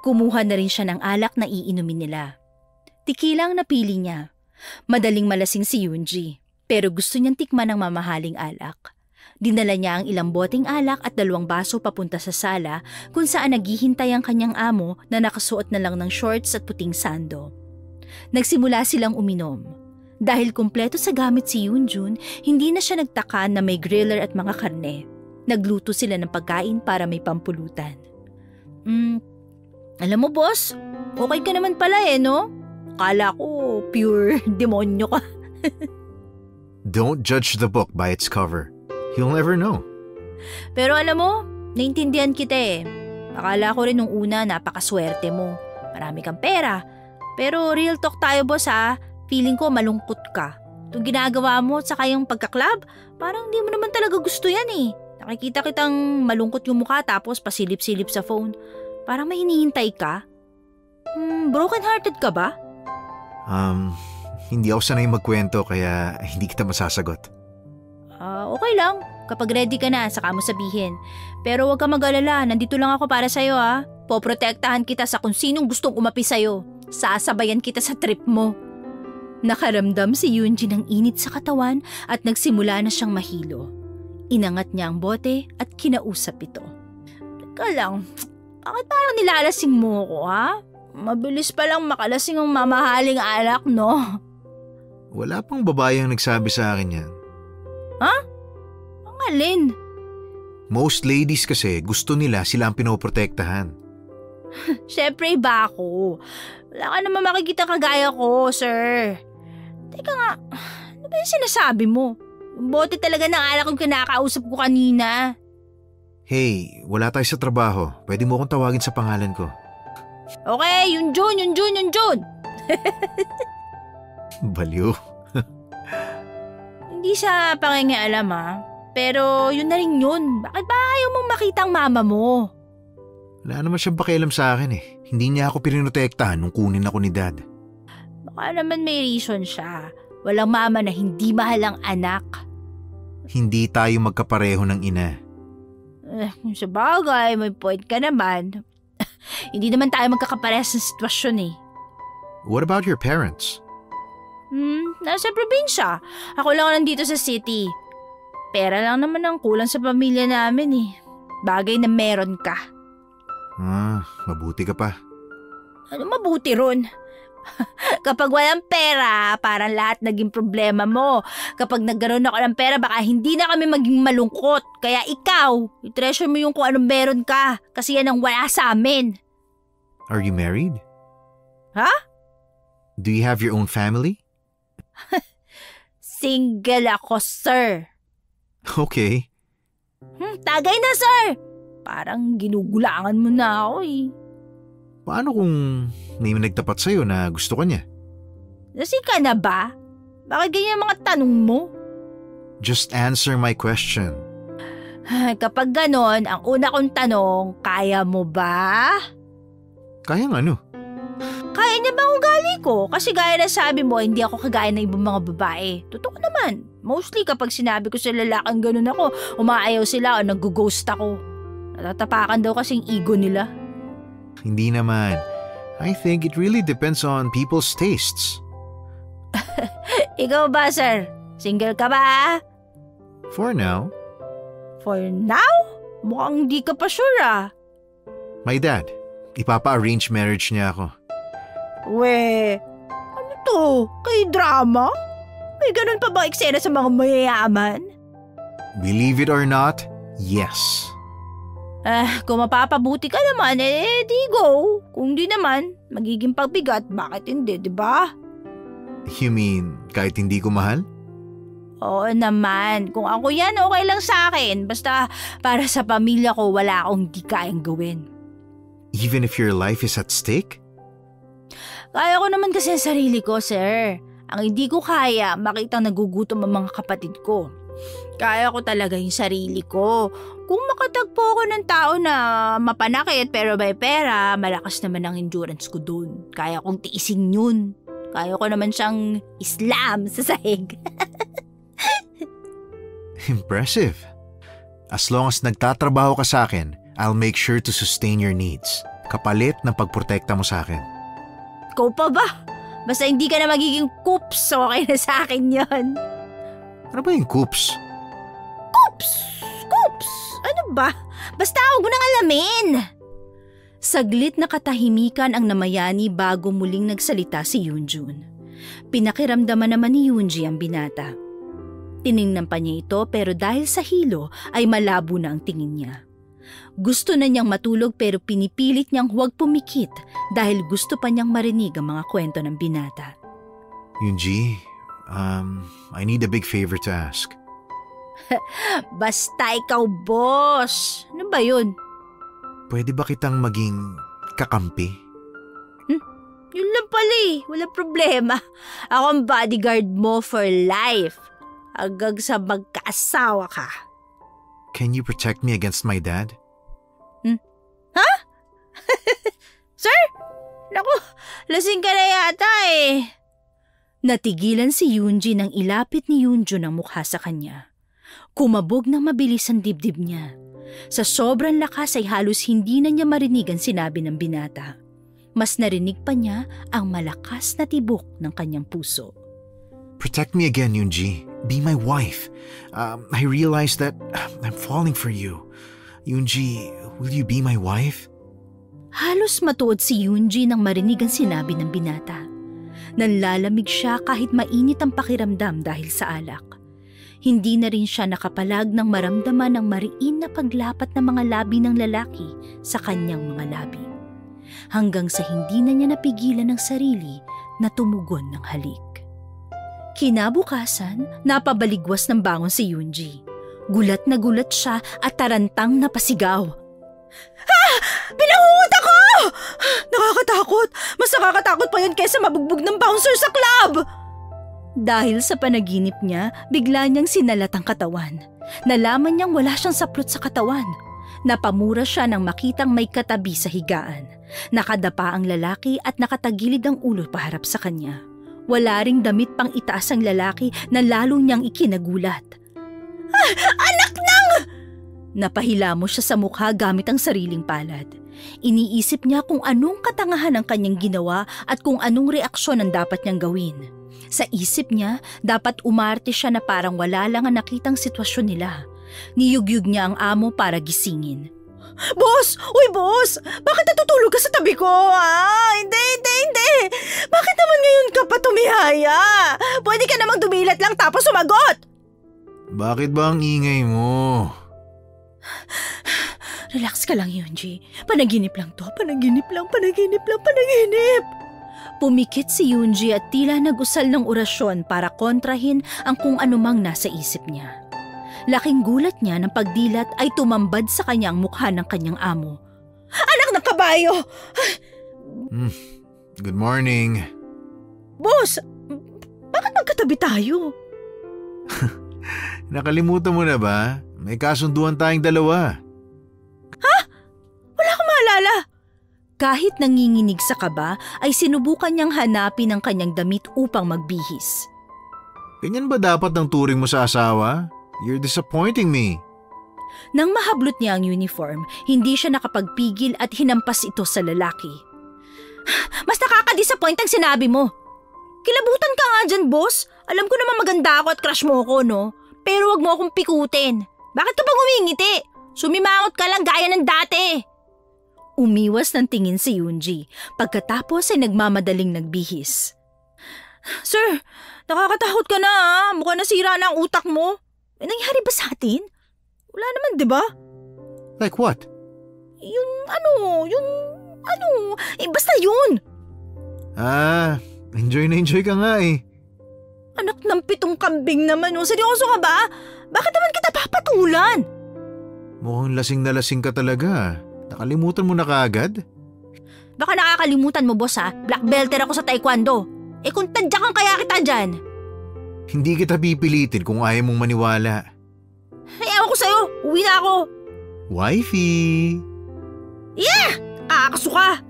Kumuha na rin siya ng alak na iinumin nila. Tequila ang napili niya. Madaling malasing si Yoonji, pero gusto niyang tikman ng mamahaling alak. Dinala niya ang ilang boteng alak at 2 baso papunta sa sala kung saan naghihintay ang kanyang amo na nakasuot na lang ng shorts at puting sando. Nagsimula silang uminom. Dahil kumpleto sa gamit si Yoonjun, hindi na siya nagtaka na may griller at mga karne. Nagluto sila ng pagkain para may pampulutan. Alam mo boss, okay ka naman pala no? Akala ko pure demonyo ka. Don't judge the book by its cover. You'll never know. Pero alam mo, naintindihan kita eh. Akala ko rin nung una napakaswerte mo. Marami kang pera. Pero real talk tayo boss ha. Feeling ko malungkot ka. Itong ginagawa mo at saka yung pagkaklab, parang hindi mo naman talaga gusto yan eh. Nakikita kitang malungkot yung mukha tapos pasilip-silip sa phone. Parang may hinihintay ka. Broken-hearted ka ba? Hindi ako sanay magkwento kaya hindi kita masasagot. Okay lang. Kapag ready ka na, saka mo sabihin. Pero huwag ka mag-alala, nandito lang ako para sa'yo ha. Poprotektahan kita sa kung sinong gustong umapi sa'yo. Sasabayan kita sa trip mo. Nakaramdam si Yoonji ng init sa katawan at nagsimula na siyang mahilo. Inangat niya ang bote at kinausap ito. Teka lang, bakit parang nilalasing mo ko ha? Mabilis palang makalasing ang mamahaling anak, no? Wala pang babae ang nagsabi sa akin yan. Ha? Ang alin? Most ladies kasi gusto nila sila ang pinoprotektahan. Siyempre iba ako. Wala ka naman makikita kagaya ko, sir. Teka nga, ano ba yung sinasabi mo? Yung bote talaga ng alak yung kinakausap ko kanina. Hey, wala tayo sa trabaho. Pwede mo akong tawagin sa pangalan ko. Okay, yun Jun. Baliw. Hindi sa pangingialam ha. Pero yun na rin yun. Bakit ba ayaw mong makita ang mama mo? Wala naman siyang pakialam sa akin eh. Hindi niya ako pininotektahan nung kunin ako ni Dad. Baka naman may reason siya. Walang mama na hindi mahal ang anak. Hindi tayo magkapareho ng ina. Sa bagay, may point ka naman. Hindi naman tayo magkakaparehas ng sitwasyon eh. What about your parents? Nasa probinsya. Ako lang nandito sa city. Pera lang naman ang kulang sa pamilya namin eh. Bagay na meron ka. Mabuti ka pa. Ano mabuti ron? Kapag walang pera, parang lahat naging problema mo. Kapag nagkaroon ako ng pera, baka hindi na kami maging malungkot. Kaya ikaw, i-treasure mo yung kung anong meron ka. Kasi yan ang wala sa amin. Are you married? Ha? Do you have your own family? Single ako, sir. Okay. Tagay na, sir. Parang ginugulangan mo na ako eh. Paano kung may nagtapat sa'yo na gusto ka niya? Lasing ka na ba? Bakit ganyan mga tanong mo? Just answer my question. Kapag ganon, ang una kong tanong, kaya mo ba? Kayang ano? Kaya niya ba ang ugali ko? Kasi gaya na sabi mo, hindi ako kagaya ng ibang mga babae. Totoo naman. Mostly kapag sinabi ko sa lalaking ganun ako, umaayaw sila o nag-ghost ako. Natatapakan daw kasing ego nila. Hindi naman. I think it really depends on people's tastes. Ikaw ba, sir? Single ka ba? For now. For now? Mukhang hindi ka pa sure ah. My dad. Ipapa-arrange marriage niya ako. Ano to? Kay drama? May ganun pa ba eksena sa mga mayayaman? Believe it or not, yes. Kung mapapabuti ka naman, di go. Kung di naman, magiging pagbigat, bakit hindi, di ba? You mean, kahit hindi ko mahal? Oo naman. Kung ako yan, okay lang sa akin. Basta para sa pamilya ko, wala akong di kayang gawin. Even if your life is at stake? Kaya ko naman kasi ang sarili ko, sir. Ang hindi ko kaya, makitang nagugutom ang mga kapatid ko. Kaya ko talaga yung sarili ko. Kung makatagpo ako ng tao na mapanakit pero may pera, malakas naman ang endurance ko dun. Kaya kong tiisin yun. Kaya ko naman siyang Islam sa sahig. Impressive. As long as nagtatrabaho ka sa akin, I'll make sure to sustain your needs. Kapalit ng pagprotekta mo sa akin. Ikaw pa ba? Basta hindi ka na magiging coops, okay na sa akin yon. Ano ba yung coops? Coops? Ano ba? Basta huwag mo nang alamin. Saglit na katahimikan ang namayani bago muling nagsalita si Yoonjun. Pinakiramdaman naman ni Yoonji ang binata. Tiningnan pa niya ito pero dahil sa hilo ay malabo na ang tingin niya. Gusto na niyang matulog pero pinipilit niyang huwag pumikit dahil gusto pa niyang marinig ang mga kwento ng binata. Yoonji, I need a big favor to ask. Basta ikaw, boss. Ano ba yun? Pwede ba kitang maging kakampi? Yun lang pala eh. Walang problema. Ako ang bodyguard mo for life. Hanggang sa magkaasawa ka. can you protect me against my dad? Ha? Sir? Naku, lasing ka na yata eh. Natigilan si Yoonji nang ilapit ni Yoonjun ang mukha sa kanya. Kumabog ng mabilis ang dibdib niya. Sa sobrang lakas ay halos hindi na niya marinig ang sinabi ng binata. Mas narinig pa niya ang malakas na tibok ng kanyang puso. Protect me again, Yoonji. Be my wife. I realize that I'm falling for you. Yoonji, will you be my wife? Halos matuod si Yoonji nang marinig ang sinabi ng binata. Nanlalamig siya kahit mainit ang pakiramdam dahil sa alak. Hindi na rin siya nakapalag nang maramdaman ang mariin na paglapat ng mga labi ng lalaki sa kanyang mga labi. Hanggang sa hindi na niya napigilan ang sarili na tumugon ng halik. Kinabukasan, napabaligwas ng bangon si Yoonji. Gulat na gulat siya at tarantang napasigaw. Pinahuhod ako! Nakakatakot! Mas nakakatakot pa yun kaysa mabugbog ng bouncer sa club! Dahil sa panaginip niya, bigla niyang sinalat ang katawan. Nalaman niyang wala siyang saplot sa katawan. Napamura siya nang makitang may katabi sa higaan. Nakadapa ang lalaki at nakatagilid ang ulo paharap sa kanya. Wala ring damit pang itaas ang lalaki na lalo niyang ikinagulat. Anak nang! Napahilamos siya sa mukha gamit ang sariling palad. Iniisip niya kung anong katangahan ang kanyang ginawa at kung anong reaksyon ang dapat niyang gawin. Sa isip niya, dapat umarte siya na parang wala lang ang nakitang sitwasyon nila. Niyugyug niya ang amo para gisingin. Boss! Uy, boss! Bakit natutulog ka sa tabi ko? Hindi! Bakit naman ngayon ka pa tumihaya? Pwede ka namang dumilat lang tapos sumagot! Bakit ba ang ingay mo? Relax ka lang, Yoonji. Panaginip lang to. Panaginip. Pumikit si Yoonji at tila nag-usal ng orasyon para kontrahin ang kung anumang nasa isip niya. Laking gulat niya nang pagdilat ay tumambad sa kanya ang mukha ng kanyang amo. Anak ng kabayo! Good morning. Boss, bakit magkatabi tayo? Nakalimutan mo na ba? May kasunduan tayong dalawa. Ha? Wala akong maalala. Kahit nanginginig sa kaba, ay sinubukan niyang hanapin ang kanyang damit upang magbihis. Ganyan ba dapat ang turing mo sa asawa? You're disappointing me. Nang mahablot niya ang uniform, hindi siya nakapagpigil at hinampas ito sa lalaki. Mas nakaka-disappoint ang sinabi mo. Kilabutan ka nga dyan, boss. Alam ko naman maganda ako at crush mo ako, no? Pero wag mo akong pikutin. Bakit ka bang umingiti? Sumimangot ka lang gaya ng dati. Umiwas ng tingin si Yoonji. Pagkatapos ay nagmamadaling nagbihis. Sir, nakakatakot ka na ha. Mukhang nasira na ang utak mo. May nangyari ba sa atin? Wala naman, di ba? Like what? Basta yun. Enjoy na enjoy ka nga eh. Anak ng pitong kambing naman, oh. Seryoso ka ba? Bakit naman kita papatulan? Mukhang lasing na lasing ka talaga. Nakalimutan mo na kaagad? Baka nakakalimutan mo, boss ha. Black belter ako sa taekwondo. Kung tadya kang kaya kita dyan. Hindi kita pipilitin kung ayaw mong maniwala. Ewan ko sa'yo. Uwi na ako. Wifey! Yeah! Kakasuka!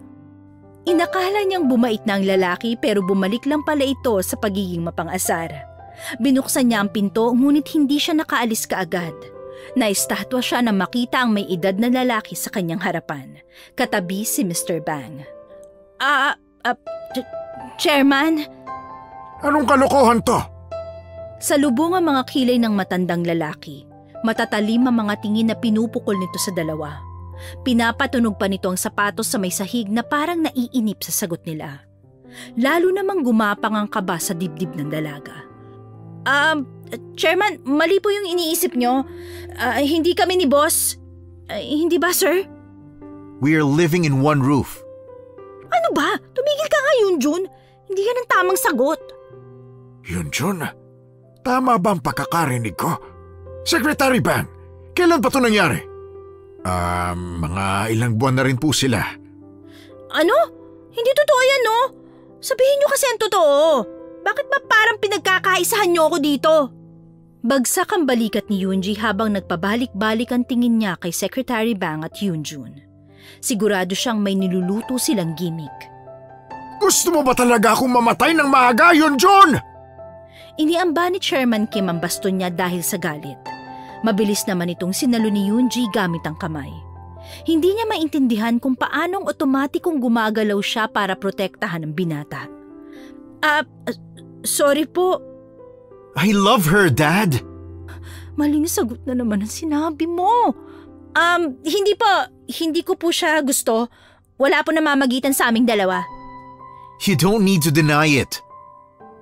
Inakala niyang bumait na ang lalaki pero bumalik lang pala ito sa pagiging mapang-asar. Binuksan niya ang pinto ngunit hindi siya nakaalis kaagad. Naistatwa siya na makita ang may edad na lalaki sa kanyang harapan. Katabi si Mr. Bang. Chairman? Anong kalokohan to? Salubong ang mga kilay ng matandang lalaki. Matatalim ang mga tingin na pinupukol nito sa dalawa. Pinapatunog pa nito ang sapatos sa may sahig na parang naiinip sa sagot nila. Lalo namang gumapang ang kaba sa dibdib ng dalaga. Chairman, mali po yung iniisip nyo. Hindi kami ni boss. Hindi ba, sir? We are living in one roof. Ano ba? Tumigil ka nga, Yoonjun. Hindi yan ang tamang sagot. Yoonjun, tama ba ang pagkakarinig ko? Secretary Bang, kailan pa ito nangyari? Mga ilang buwan na rin po sila. Ano? Hindi totoo yan, no? Sabihin nyo kasi ang totoo. Bakit ba parang pinagkakaisahan nyo ako dito? Bagsak ang balikat ni Yoonji habang nagpabalik-balik ang tingin niya kay Secretary Bang at Yoonjun. Sigurado siyang may niluluto silang gimmick. Gusto mo ba talaga akong mamatay ng maaga, Yoonjun? Iniamba ni Chairman Kim ang baston niya dahil sa galit. Mabilis naman itong sinalo ni Yoonji gamit ang kamay. Hindi niya maintindihan kung paanong otomatikong gumagalaw siya para protektahan ang binata. Sorry po. I love her, Dad. Maling sagot na naman ang sinabi mo. Hindi ko po siya gusto. Wala po namamagitan sa aming dalawa. You don't need to deny it.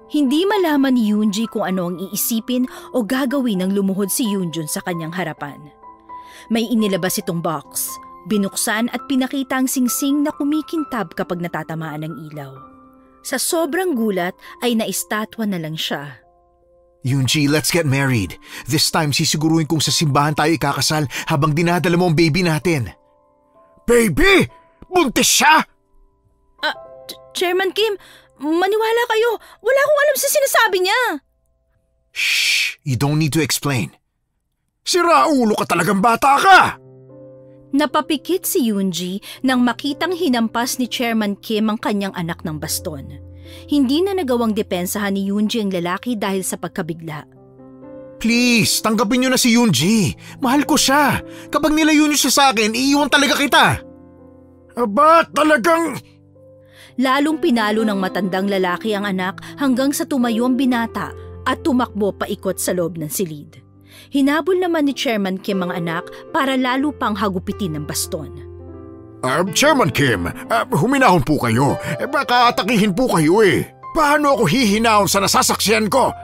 Hindi malaman ni Yoonji kung ano ang iisipin o gagawin ng lumuhod si Yoonjun sa kanyang harapan. May inilabas itong box, binuksan at pinakita ang singsing na kumikintab kapag natatamaan ng ilaw. Sa sobrang gulat ay naistatwa na lang siya. Yoonji, let's get married. This time sisiguruhin kong sa simbahan tayo ikakasal habang dinadala mo ang baby natin. Baby! Buntis siya! Chairman Kim, maniwala kayo. Wala akong alam sa sinasabi niya. Shh! You don't need to explain. Siraulo ka talagang bata ka! Napapikit si Yoonji nang makitang hinampas ni Chairman Kim ang kanyang anak ng baston. Hindi na nagawang depensahan ni Yoonji ang lalaki dahil sa pagkabigla. Please, tanggapin niyo na si Yoonji. Mahal ko siya. Kapag nilayo niyo siya sa akin, iiwan talaga kita. Aba, talagang... Lalong pinalo ng matandang lalaki ang anak hanggang sa tumayo ang binata at tumakbo paikot sa loob ng silid. Hinabol naman ni Chairman Kim ang anak para lalo pang hagupitin ng baston. Chairman Kim, huminahon po kayo. Baka atakihin po kayo eh. Paano ako hihinahon sa nasasaksiyan ko?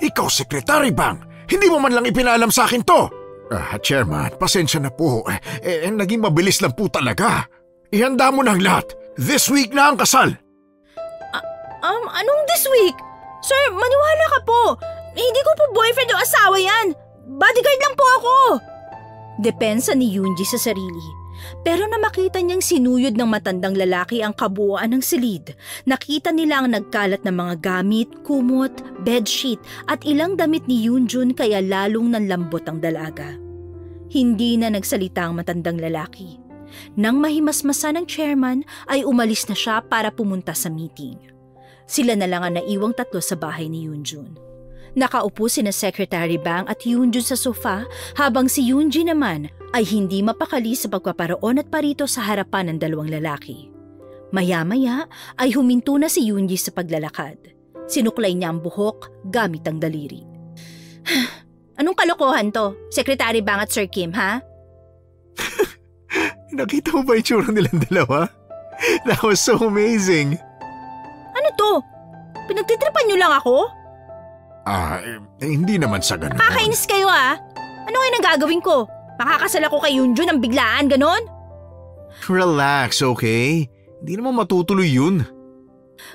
Ikaw, Secretary Bang, hindi mo man lang ipinalam sa akin to. Chairman, pasensya na po. Naging mabilis lang po talaga. Ihanda mo ng lahat. This week na ang kasal. Anong this week? Sir, maniwala ka po. Hindi ko po boyfriend o asawa yan. Bodyguard lang po ako. Depensa ni Yoonji sa sarili. Pero na makita niyang sinuyod ng matandang lalaki ang kabuuan ng silid, nakita nila ang nagkalat ng mga gamit, kumot, bedsheet at ilang damit ni Yoonjun kaya lalong nanlambot ang dalaga. Hindi na nagsalita ang matandang lalaki. Nang mahimasmasan ng chairman ay umalis na siya para pumunta sa meeting. Sila na lang ang naiwang tatlo sa bahay ni Yoonjun. Nakaupo sina Secretary Bang at Yoonjun sa sofa habang si Yoonji naman ay hindi mapakali sa pagpaparoon at parito sa harapan ng dalawang lalaki. Maya-maya ay huminto na si Yoonji sa paglalakad. Sinuklay niya ang buhok gamit ang daliri. Anong kalokohan to, Secretary Bang at Sir Kim, ha? Nakita mo ba itsura nilang dalawa? That was so amazing. Ano to? Pinagtitripan niyo lang ako? Hindi naman sa ganun. Nakakainis kayo Ano ngayon ang gagawin ko? Makakasal ako kay Yoonjun ng biglaan, ganon? Relax, okay? Hindi naman matutuloy yun.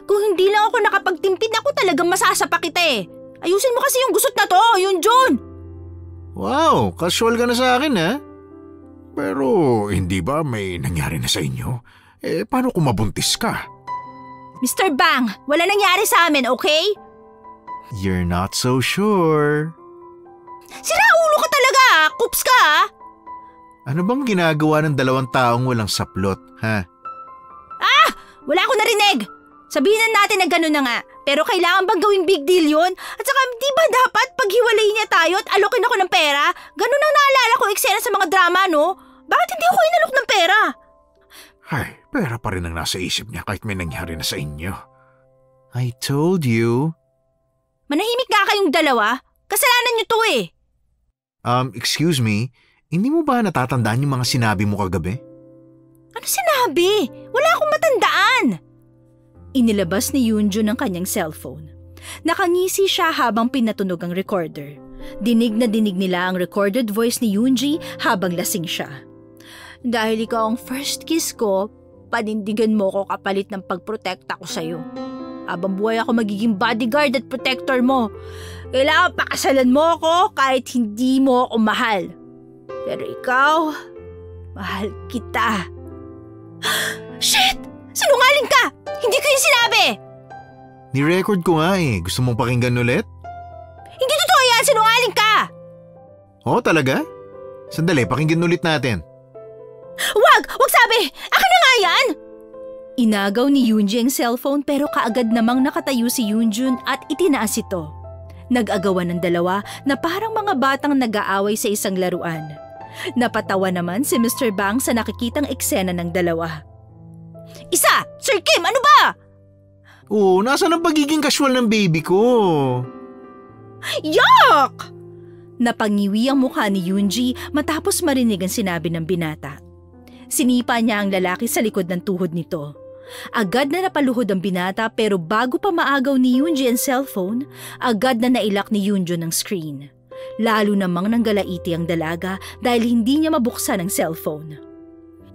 Kung hindi lang ako nakapagtimpid, ako talagang masasapa kita eh. Ayusin mo kasi yung gusot na to, Yoonjun! Wow, casual ka na sa akin Pero hindi ba may nangyari na sa inyo? Paano kung mabuntis ka? Mr. Bang, wala nangyari sa amin, okay? You're not so sure. Sira ulo ka talaga, Kups ka Ano bang ginagawa ng dalawang taong walang saplot, ha? Wala akong narinig. Sabihin na natin na gano'n na nga. Pero kailangan bang gawing big deal yun? At saka di ba dapat paghiwalay niya tayo at alokin ako ng pera? Ganun ang naalala ko eksena sa mga drama, no? Bakit hindi ako inalok ng pera? Ay, pera pa rin ang nasa isip niya kahit may nangyari na sa inyo. I told you. Manahimik nga kayong dalawa. Kasalanan niyo to eh. Excuse me, hindi mo ba natatandaan yung mga sinabi mo kagabi? Ano sinabi? Wala akong matandaan. Inilabas ni Yoonjun ang kanyang cellphone. Nakangisi siya habang pinatunog ang recorder. Dinig na dinig nila ang recorded voice ni Yoonji habang lasing siya. Dahil ikaw ang first kiss ko, panindigan mo ko kapalit ng pagprotekta ko sa'yo. Habang buhay ako magiging bodyguard at protector mo. Kailangan pakasalan mo ako kahit hindi mo ako mahal. Pero ikaw, mahal kita. Shit! Sinungaling ka! Hindi ko yung sinabi! Ni-record ko nga Gusto mong pakinggan ulit? Hindi totoo yan! yan! Sinungaling ka! Oh, talaga? Sandali, pakinggan ulit natin. Wag! Wag sabi! Akin na nga yan! Inagaw ni Yoonji ang cellphone pero kaagad namang nakatayo si Yoonjun at itinaas ito. Nag-agawan ng dalawa na parang mga batang nag-aaway sa isang laruan. Napatawa naman si Mr. Bang sa nakikitang eksena ng dalawa. Isa! Sir Kim, ano ba? Oo, nasaan ang pagiging casual ng baby ko? Yuck! Napangiwi ang mukha ni Yoonji matapos marinig ang sinabi ng binata. Sinipa niya ang lalaki sa likod ng tuhod nito. Agad na napaluhod ang binata pero bago pa maagaw ni Yoonji ang cellphone, agad na nailak ni Yoonjun ang screen. Lalo namang nanggalaiti ang dalaga dahil hindi niya mabuksan ang cellphone.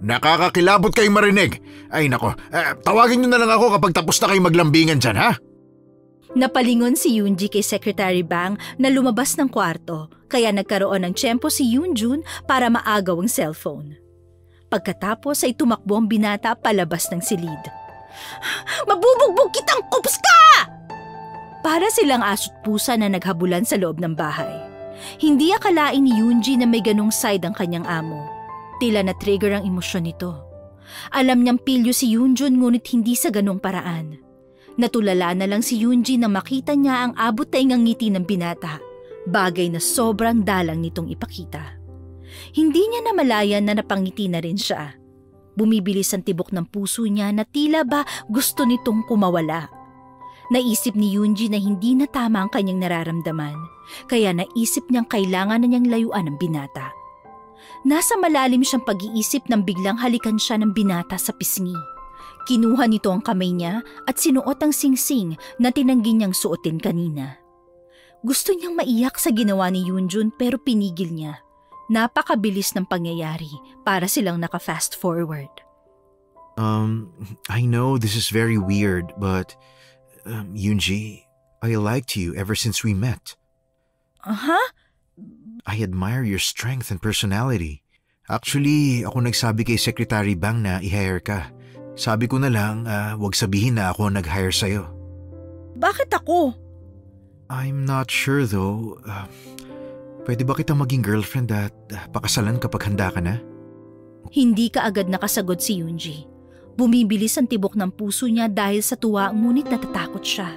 Nakakakilabot kayong marinig. Ay nako, tawagin niyo na lang ako kapag tapos na kayong maglambingan dyan, ha? Napalingon si Yoonji kay Secretary Bang na lumabas ng kwarto kaya nagkaroon ng tiyempo si Yoonjun para maagaw ang cellphone. Pagkatapos ay tumakbo ang binata palabas ng silid. Mabubugbog kitang kups ka! Para silang aso't pusa na naghabulan sa loob ng bahay. Hindi akalain ni Yoonji na may ganong side ang kanyang amo. Tila na-trigger ang emosyon nito. Alam niyang pilyo si Yoonjun ngunit hindi sa ganong paraan. Natulala na lang si Yoonji na makita niya ang abot-taingang ngiti ng binata, bagay na sobrang dalang nitong ipakita. Hindi niya namalayan na napangiti na rin siya. Bumibilis ang tibok ng puso niya na tila ba gusto nitong kumawala. Naisip ni Yoonji na hindi na tama ang kanyang nararamdaman, kaya naisip niyang kailangan na niyang layuan ang binata. Nasa malalim siyang pag-iisip nang biglang halikan siya ng binata sa pisngi. Kinuha nito ang kamay niya at sinuot ang singsing na tinanggi niyang suotin kanina. Gusto niyang maiyak sa ginawa ni Yoonjun pero pinigil niya. Napakabilis ng pangyayari para silang naka-fast forward. I know this is very weird but Yoonji, I liked you ever since we met. Huh? I admire your strength and personality. Actually, ako nagsabi kay Secretary Bang na i-hire ka. Sabi ko na lang, wag sabihin na ako nag-hire sa'yo. Bakit ako? I'm not sure though. Pwede ba kita maging girlfriend at pakasalan kapag handa ka na? Hindi ka agad nakasagot si Yoonji. Bumibilis ang tibok ng puso niya dahil sa tuwa ngunit natatakot siya.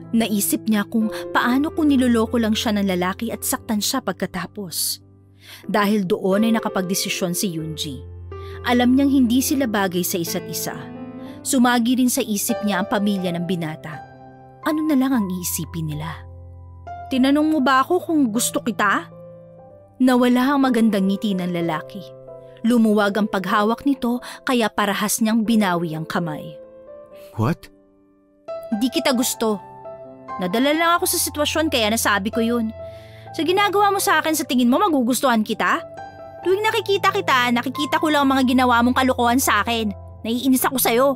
Naisip niya kung paano kung niloloko lang siya ng lalaki at saktan siya pagkatapos. Dahil doon ay nakapagdesisyon si Yoonji. Alam niyang hindi sila bagay sa isa't isa. Sumagi rin sa isip niya ang pamilya ng binata. Ano na lang ang iisipin nila? Tinanong mo ba ako kung gusto kita? Nawala ang magandang ngiti ng lalaki. Lumuwag ang paghawak nito kaya parahas niyang binawi ang kamay. What? Di kita gusto. Nadala lang ako sa sitwasyon kaya nasabi ko yun. Sa ginagawa mo sa akin sa tingin mo magugustuhan kita? Tuwing nakikita kita, nakikita ko lang ang mga ginawa mong kalokohan sa akin. Naiinis ako sa'yo.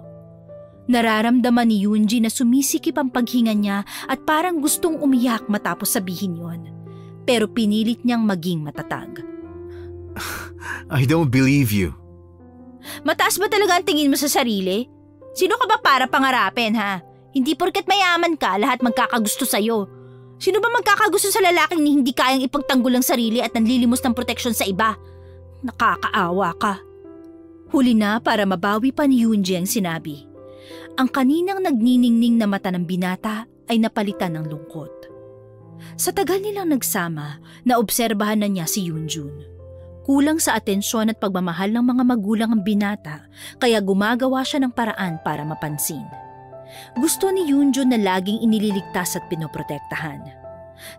Nararamdaman ni Yoonji na sumisikip ang paghinga niya at parang gustong umiyak matapos sabihin yon. Pero pinilit niyang maging matatag. I don't believe you. Mataas ba talaga ang tingin mo sa sarili? Sino ka ba para pangarapin, ha? Hindi porket mayaman ka, lahat magkakagusto sa'yo. Sino ba magkakagusto sa lalaking hindi kayang ipagtanggol ang sarili at nanlilimos ng proteksyon sa iba? Nakakaawa ka. Huli na para mabawi pa ni Yoonji ang sinabi. Ang kaninang nagniningning na mata ng binata ay napalitan ng lungkot. Sa tagal nilang nagsama, naobserbahan na niya si Yoonjun. Kulang sa atensyon at pagmamahal ng mga magulang ang binata kaya gumagawa siya ng paraan para mapansin. Gusto ni Yoonjun na laging inililigtas at pinoprotektahan.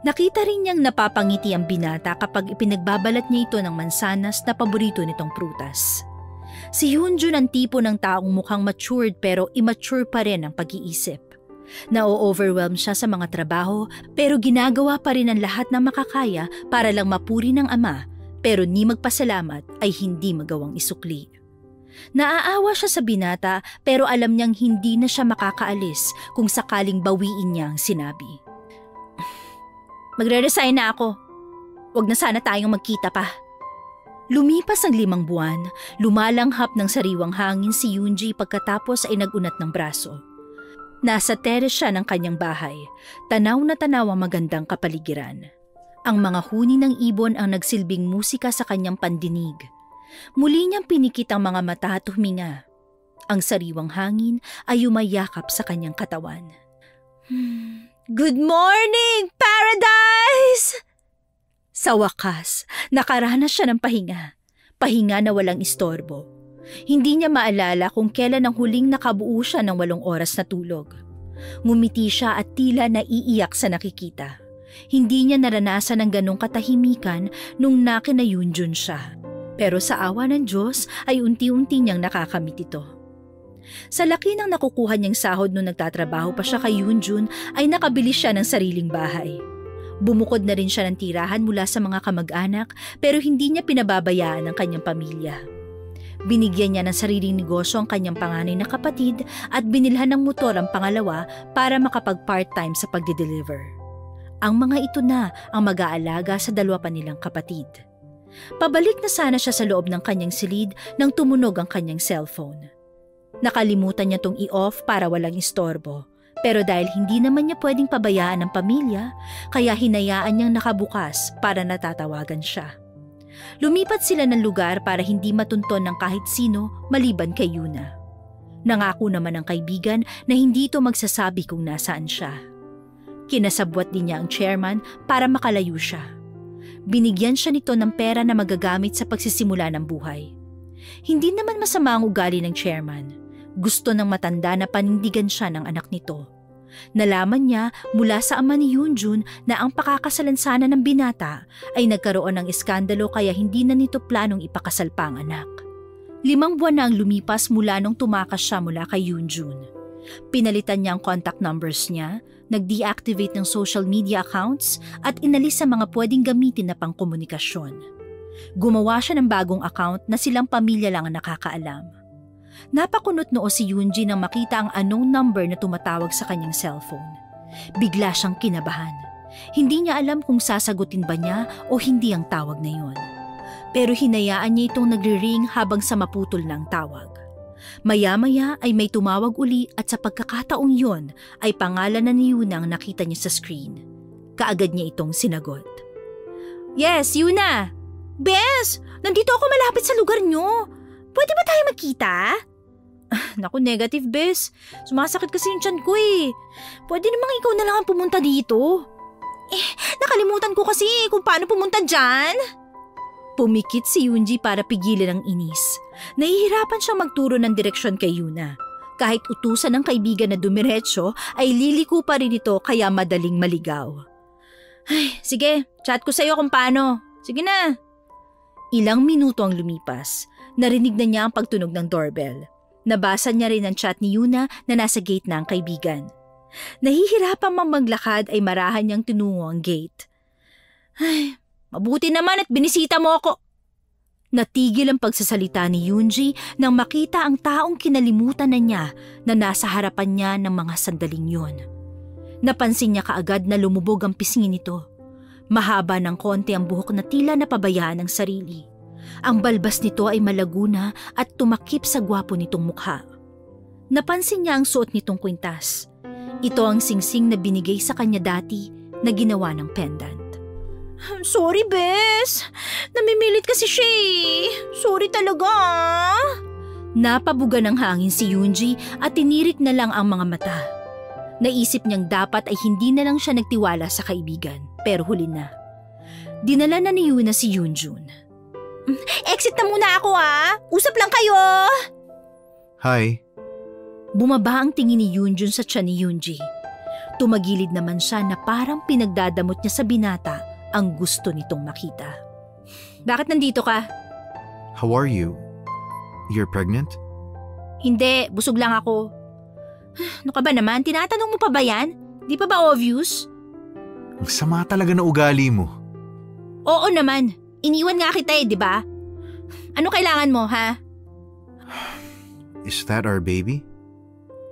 Nakita rin niyang napapangiti ang binata kapag ipinagbabalat niya ito ng mansanas na paborito nitong prutas. Si Yoonjun ang tipo ng taong mukhang matured pero immature pa rin ang pag-iisip. Na-overwhelm siya sa mga trabaho pero ginagawa pa rin ang lahat na makakaya para lang mapuri ng ama pero ni magpasalamat ay hindi magawang isukli. Naaawa siya sa binata pero alam niyang hindi na siya makakaalis kung sakaling bawiin niya ang sinabi. Magre-resign na ako. Huwag na sana tayong magkita pa. Lumipas ang 5 buwan, lumalanghap ng sariwang hangin si Yoonji pagkatapos ay nagunat ng braso. Nasa terrace siya ng kanyang bahay, tanaw na tanaw ang magandang kapaligiran. Ang mga huni ng ibon ang nagsilbing musika sa kanyang pandinig. Muli niyang pinikit ang mga mata at huminga. Ang sariwang hangin ay umayakap sa kanyang katawan. Good morning, paradise! Sa wakas, nakaranas siya ng pahinga. Pahinga na walang istorbo. Hindi niya maalala kung kailan ang huling nakabuo siya ng 8 oras na tulog. Ngumiti siya at tila naiiyak sa nakikita. Hindi niya naranasan ang ganong katahimikan nung nakina Yoonjun siya. Pero sa awa ng Diyos ay unti-unti niyang nakakamit ito. Sa laki ng nakukuha niyang sahod nung nagtatrabaho pa siya kay Yoonjun ay nakabili siya ng sariling bahay. Bumukod na rin siya ng tirahan mula sa mga kamag-anak pero hindi niya pinababayaan ang kanyang pamilya. Binigyan niya ng sariling negosyo ang kanyang panganay na kapatid at binilhan ng motor ang pangalawa para makapag-part-time sa pagde-deliver. Ang mga ito na ang mag-aalaga sa 2 pa nilang kapatid. Pabalik na sana siya sa loob ng kanyang silid nang tumunog ang kanyang cellphone. Nakalimutan niya tong i-off para walang istorbo. Pero dahil hindi naman niya pwedeng pabayaan ang pamilya, kaya hinayaan niyang nakabukas para natatawagan siya. Lumipat sila ng lugar para hindi matunton ng kahit sino maliban kay Yuna. Nangako naman ang kaibigan na hindi ito magsasabi kung nasaan siya. Kinasabwat din niya ang chairman para makalayo siya. Binigyan siya nito ng pera na magagamit sa pagsisimula ng buhay. Hindi naman masama ang ugali ng chairman. Gusto ng matanda na panindigan siya ng anak nito. Nalaman niya mula sa ama ni Yoonjun na ang pakakasalan sana ng binata ay nagkaroon ng iskandalo kaya hindi na nito planong ipakasal pa ang anak. 5 buwan na ang lumipas mula nung tumakas siya mula kay Yoonjun. Pinalitan niya ang contact numbers niya, nag-deactivate ng social media accounts at inalis ang mga pwedeng gamitin na pangkomunikasyon. Gumawa siya ng bagong account na silang pamilya lang ang nakakaalam. Napakunot noo si Yoonji nang makita ang unknown number na tumatawag sa kanyang cellphone. Bigla siyang kinabahan. Hindi niya alam kung sasagutin ba niya o hindi ang tawag na yun. Pero hinayaan niya itong nagre-ring habang sa maputol na ang tawag. Maya-maya ay may tumawag uli at sa pagkakataong yon ay pangalan na ni Yuna ang nakita niya sa screen. Kaagad niya itong sinagot. Yes, Yuna! Bes! Nandito ako malapit sa lugar niyo. Pwede ba tayo magkita? Naku, negative, Bes. Sumasakit kasi yung tiyan ko eh. Pwede namang ikaw na lang ang pumunta dito. Nakalimutan ko kasi kung paano pumunta dyan. Pumikit si Yoonji para pigilan ang inis. Nahihirapan siyang magturo ng direksyon kay Yuna. Kahit utusan ng kaibigan na dumiretso ay liliko pa rin ito kaya madaling maligaw. Ay, sige, chat ko sa'yo kung paano. Sige na. Ilang minuto ang lumipas. Narinig na niya ang pagtunog ng doorbell. Nabasa niya rin ang chat ni Yuna na nasa gate na ang kaibigan. Nahihirapan mang maglakad ay marahan niyang tinungo ang gate. Ay, mabuti naman at binisita mo ako. Natigil ang pagsasalita ni Yoonji nang makita ang taong kinalimutan na niya na nasa harapan niya ng mga sandaling yun. Napansin niya kaagad na lumubog ang pisngi nito. Mahaba ng konti ang buhok na tila napabayaan ng sarili. Ang balbas nito ay malaguna at tumakip sa gwapo nitong mukha. Napansin niya ang suot nitong kwintas. Ito ang singsing na binigay sa kanya dati na ginawa ng pendant. Sorry, Bes. Namimilit kasi siya eh. Sorry talaga. Napabuga ng hangin si Yoonji at tinirik na lang ang mga mata. Naisip niyang dapat ay hindi na lang siya nagtiwala sa kaibigan, pero huli na. Dinala na ni Yuna si Yoonjun. Exit na muna ako ha. Usap lang kayo. Hi. Bumaba ang tingin ni Yoonjun sa tiyan ni Yoonji. Tumagilid naman siya na parang pinagdadamot niya sa binata ang gusto nitong makita. Bakit nandito ka? How are you? You're pregnant? Hindi, busog lang ako. Ano ka ba naman? Tinatanong mo pa ba yan? Di pa ba obvious? Ang sama talaga na ugali mo. Oo naman. Iniwan nga kita eh, di ba? Ano kailangan mo, ha? Is that our baby?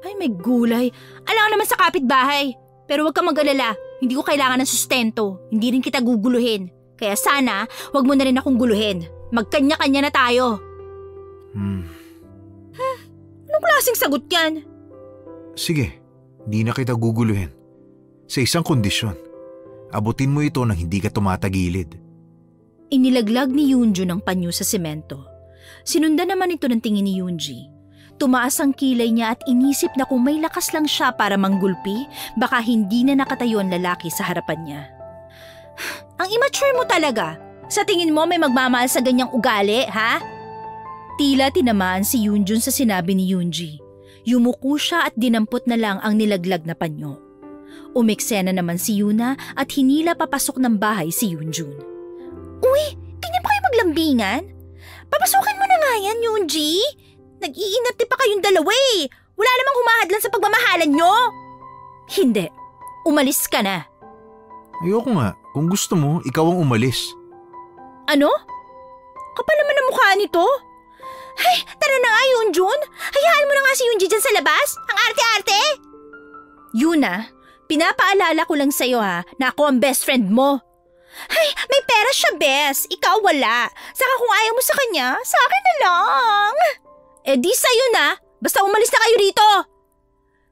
Ay, may gulay. Alam naman sa kapitbahay. Pero huwag kang mag-alala. Hindi ko kailangan ng sustento. Hindi rin kita guguluhin. Kaya sana, huwag mo na rin akong guluhin. Magkanya-kanya na tayo. Anong klaseng sagot yan? Sige, di na kita guguluhin. Sa isang kondisyon. Abutin mo ito nang hindi ka tumatagilid. Inilaglag ni Yoonjun ang panyo sa semento. Sinundan naman ito ng tingin ni Yoonji. Tumaas ang kilay niya at inisip na kung may lakas lang siya para manggulpi, baka hindi na nakatayo ang lalaki sa harapan niya. Ang immature mo talaga. Sa tingin mo may magmamahal sa ganyang ugali, ha? Tila tinamaan si Yoonjun sa sinabi ni Yoonji. Yumuko siya at dinampot na lang ang nilaglag na panyo. Umeksena naman si Yuna at hinila papasok ng bahay si Yoonjun. Uy, ganyan pa kayo maglambingan? Papasukin mo na nga yan, Yoonji. Nag-iinati pa kayong dalawa eh. Wala namang humahadlan sa pagmamahalan nyo. Hindi. Umalis ka na. Ayoko nga. Kung gusto mo, ikaw ang umalis. Ano? Kapal naman ang mukha nito. Ay, tara na nga, Yoonjun. Hayaan mo na nga si Yoonji dyan sa labas. Ang arte-arte. Yuna, pinapaalala ko lang sa'yo ha, na ako ang best friend mo. Ay, may pera siya, bes. Ikaw wala. Saka kung ayaw mo sa kanya, sa akin na lang. Eh di sa'yo na. Basta umalis na kayo rito.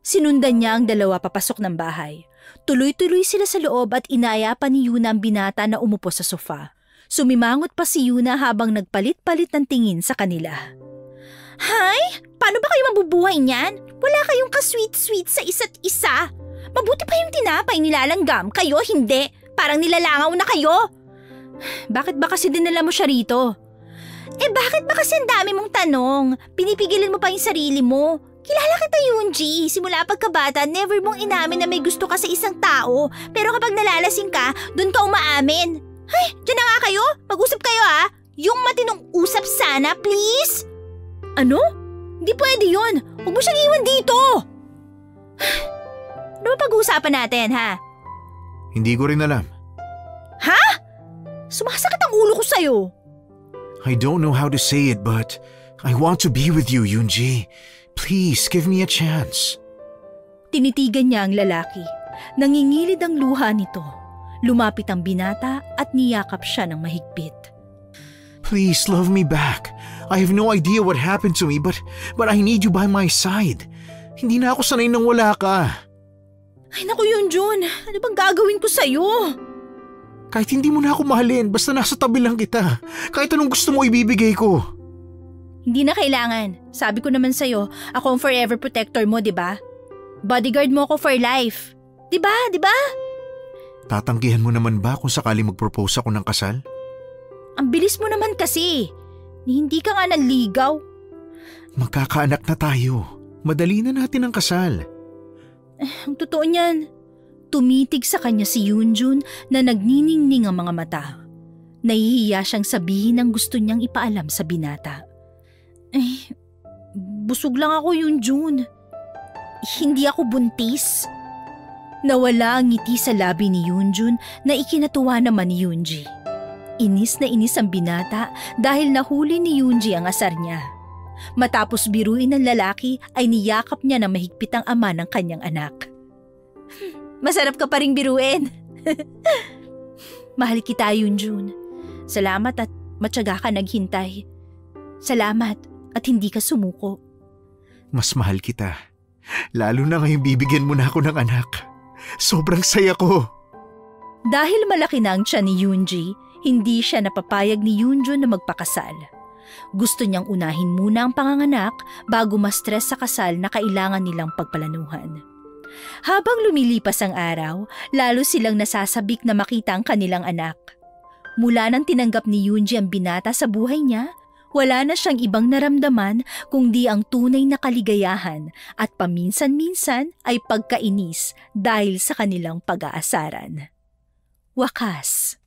Sinundan niya ang dalawa papasok ng bahay. Tuloy-tuloy sila sa loob at inaya pa ni Yuna ang binata na umupo sa sofa. Sumimangot pa si Yuna habang nagpalit-palit ng tingin sa kanila. Hay, paano ba kayo mabubuhay niyan? Wala kayong ka-sweet-sweet sa isa't isa. Mabuti pa yung tinapay nilalanggam, kayo hindi. Parang nilalangaw na kayo. Bakit ba kasi dinala mo siya rito? Bakit ba kasi ang dami mong tanong? Pinipigilan mo pa yung sarili mo. Kilala kita, Yoonji. Simula pagkabata, never mong inamin na may gusto ka sa isang tao. Pero kapag nalalasing ka, dun ka umaamin. Ay, dyan na nga kayo. Mag-usap kayo ha. Yung matinong usap sana, please. Ano? Hindi pwede yun. Huwag mo siyang iwan dito. Ano ba pag-uusapan natin, ha? Hindi ko rin alam. Ha? Sumasakit ang ulo ko sa'yo. I don't know how to say it, but I want to be with you, Yoonji. Please, give me a chance. Tinitigan niya ang lalaki. Nangingilid ang luha nito. Lumapit ang binata at niyakap siya ng mahigpit. Please, love me back. I have no idea what happened to me, but I need you by my side. Hindi na ako sanay nang wala ka. Ay naku, Yoonjun. Ano bang gagawin ko sa'yo? Kahit hindi mo na ako mahalin, basta nasa tabi lang kita. Kahit anong gusto mo ibibigay ko. Hindi na kailangan. Sabi ko naman sa'yo, ako ang forever protector mo, di ba? Bodyguard mo ako for life. Di ba? Di ba? Tatanggihan mo naman ba kung sakali mag-propose ako ng kasal? Ang bilis mo naman kasi. Hindi ka nga nanligaw. Magkakaanak na tayo. Madali na natin ang kasal. Ang totoo niyan. Tumitig sa kanya si Yoonjun na nagniningning ang mga mata. Nahihiya siyang sabihin ang gusto niyang ipaalam sa binata. Busog lang ako, Yoonjun. Hindi ako buntis. Nawala ang ngiti sa labi ni Yoonjun na ikinatuwa naman ni Yoonji. Inis na inis ang binata dahil nahuli ni Yoonji ang asar niya. Matapos biruin ng lalaki ay niyakap niya na mahigpit ang ama ng kanyang anak. Masarap ka pa ring biruin. Mahal kita, Yoonjun. Salamat at matyaga ka naghintay. Salamat at hindi ka sumuko. Mas mahal kita. Lalo na ngayong bibigyan mo na ako ng anak. Sobrang saya ko. Dahil malaki na ang tiyan ni Yoonji, hindi siya napapayag ni Yoonjun na magpakasal. Gusto niyang unahin muna ang panganganak bago ma-stress sa kasal na kailangan nilang pagplanuhan. Habang lumilipas ang araw, lalo silang nasasabik na makita ang kanilang anak. Mula nang tinanggap ni Yoonji ang binata sa buhay niya, wala na siyang ibang naramdaman kundi ang tunay na kaligayahan at paminsan-minsan ay pagkainis dahil sa kanilang pag-aasaran. Wakas.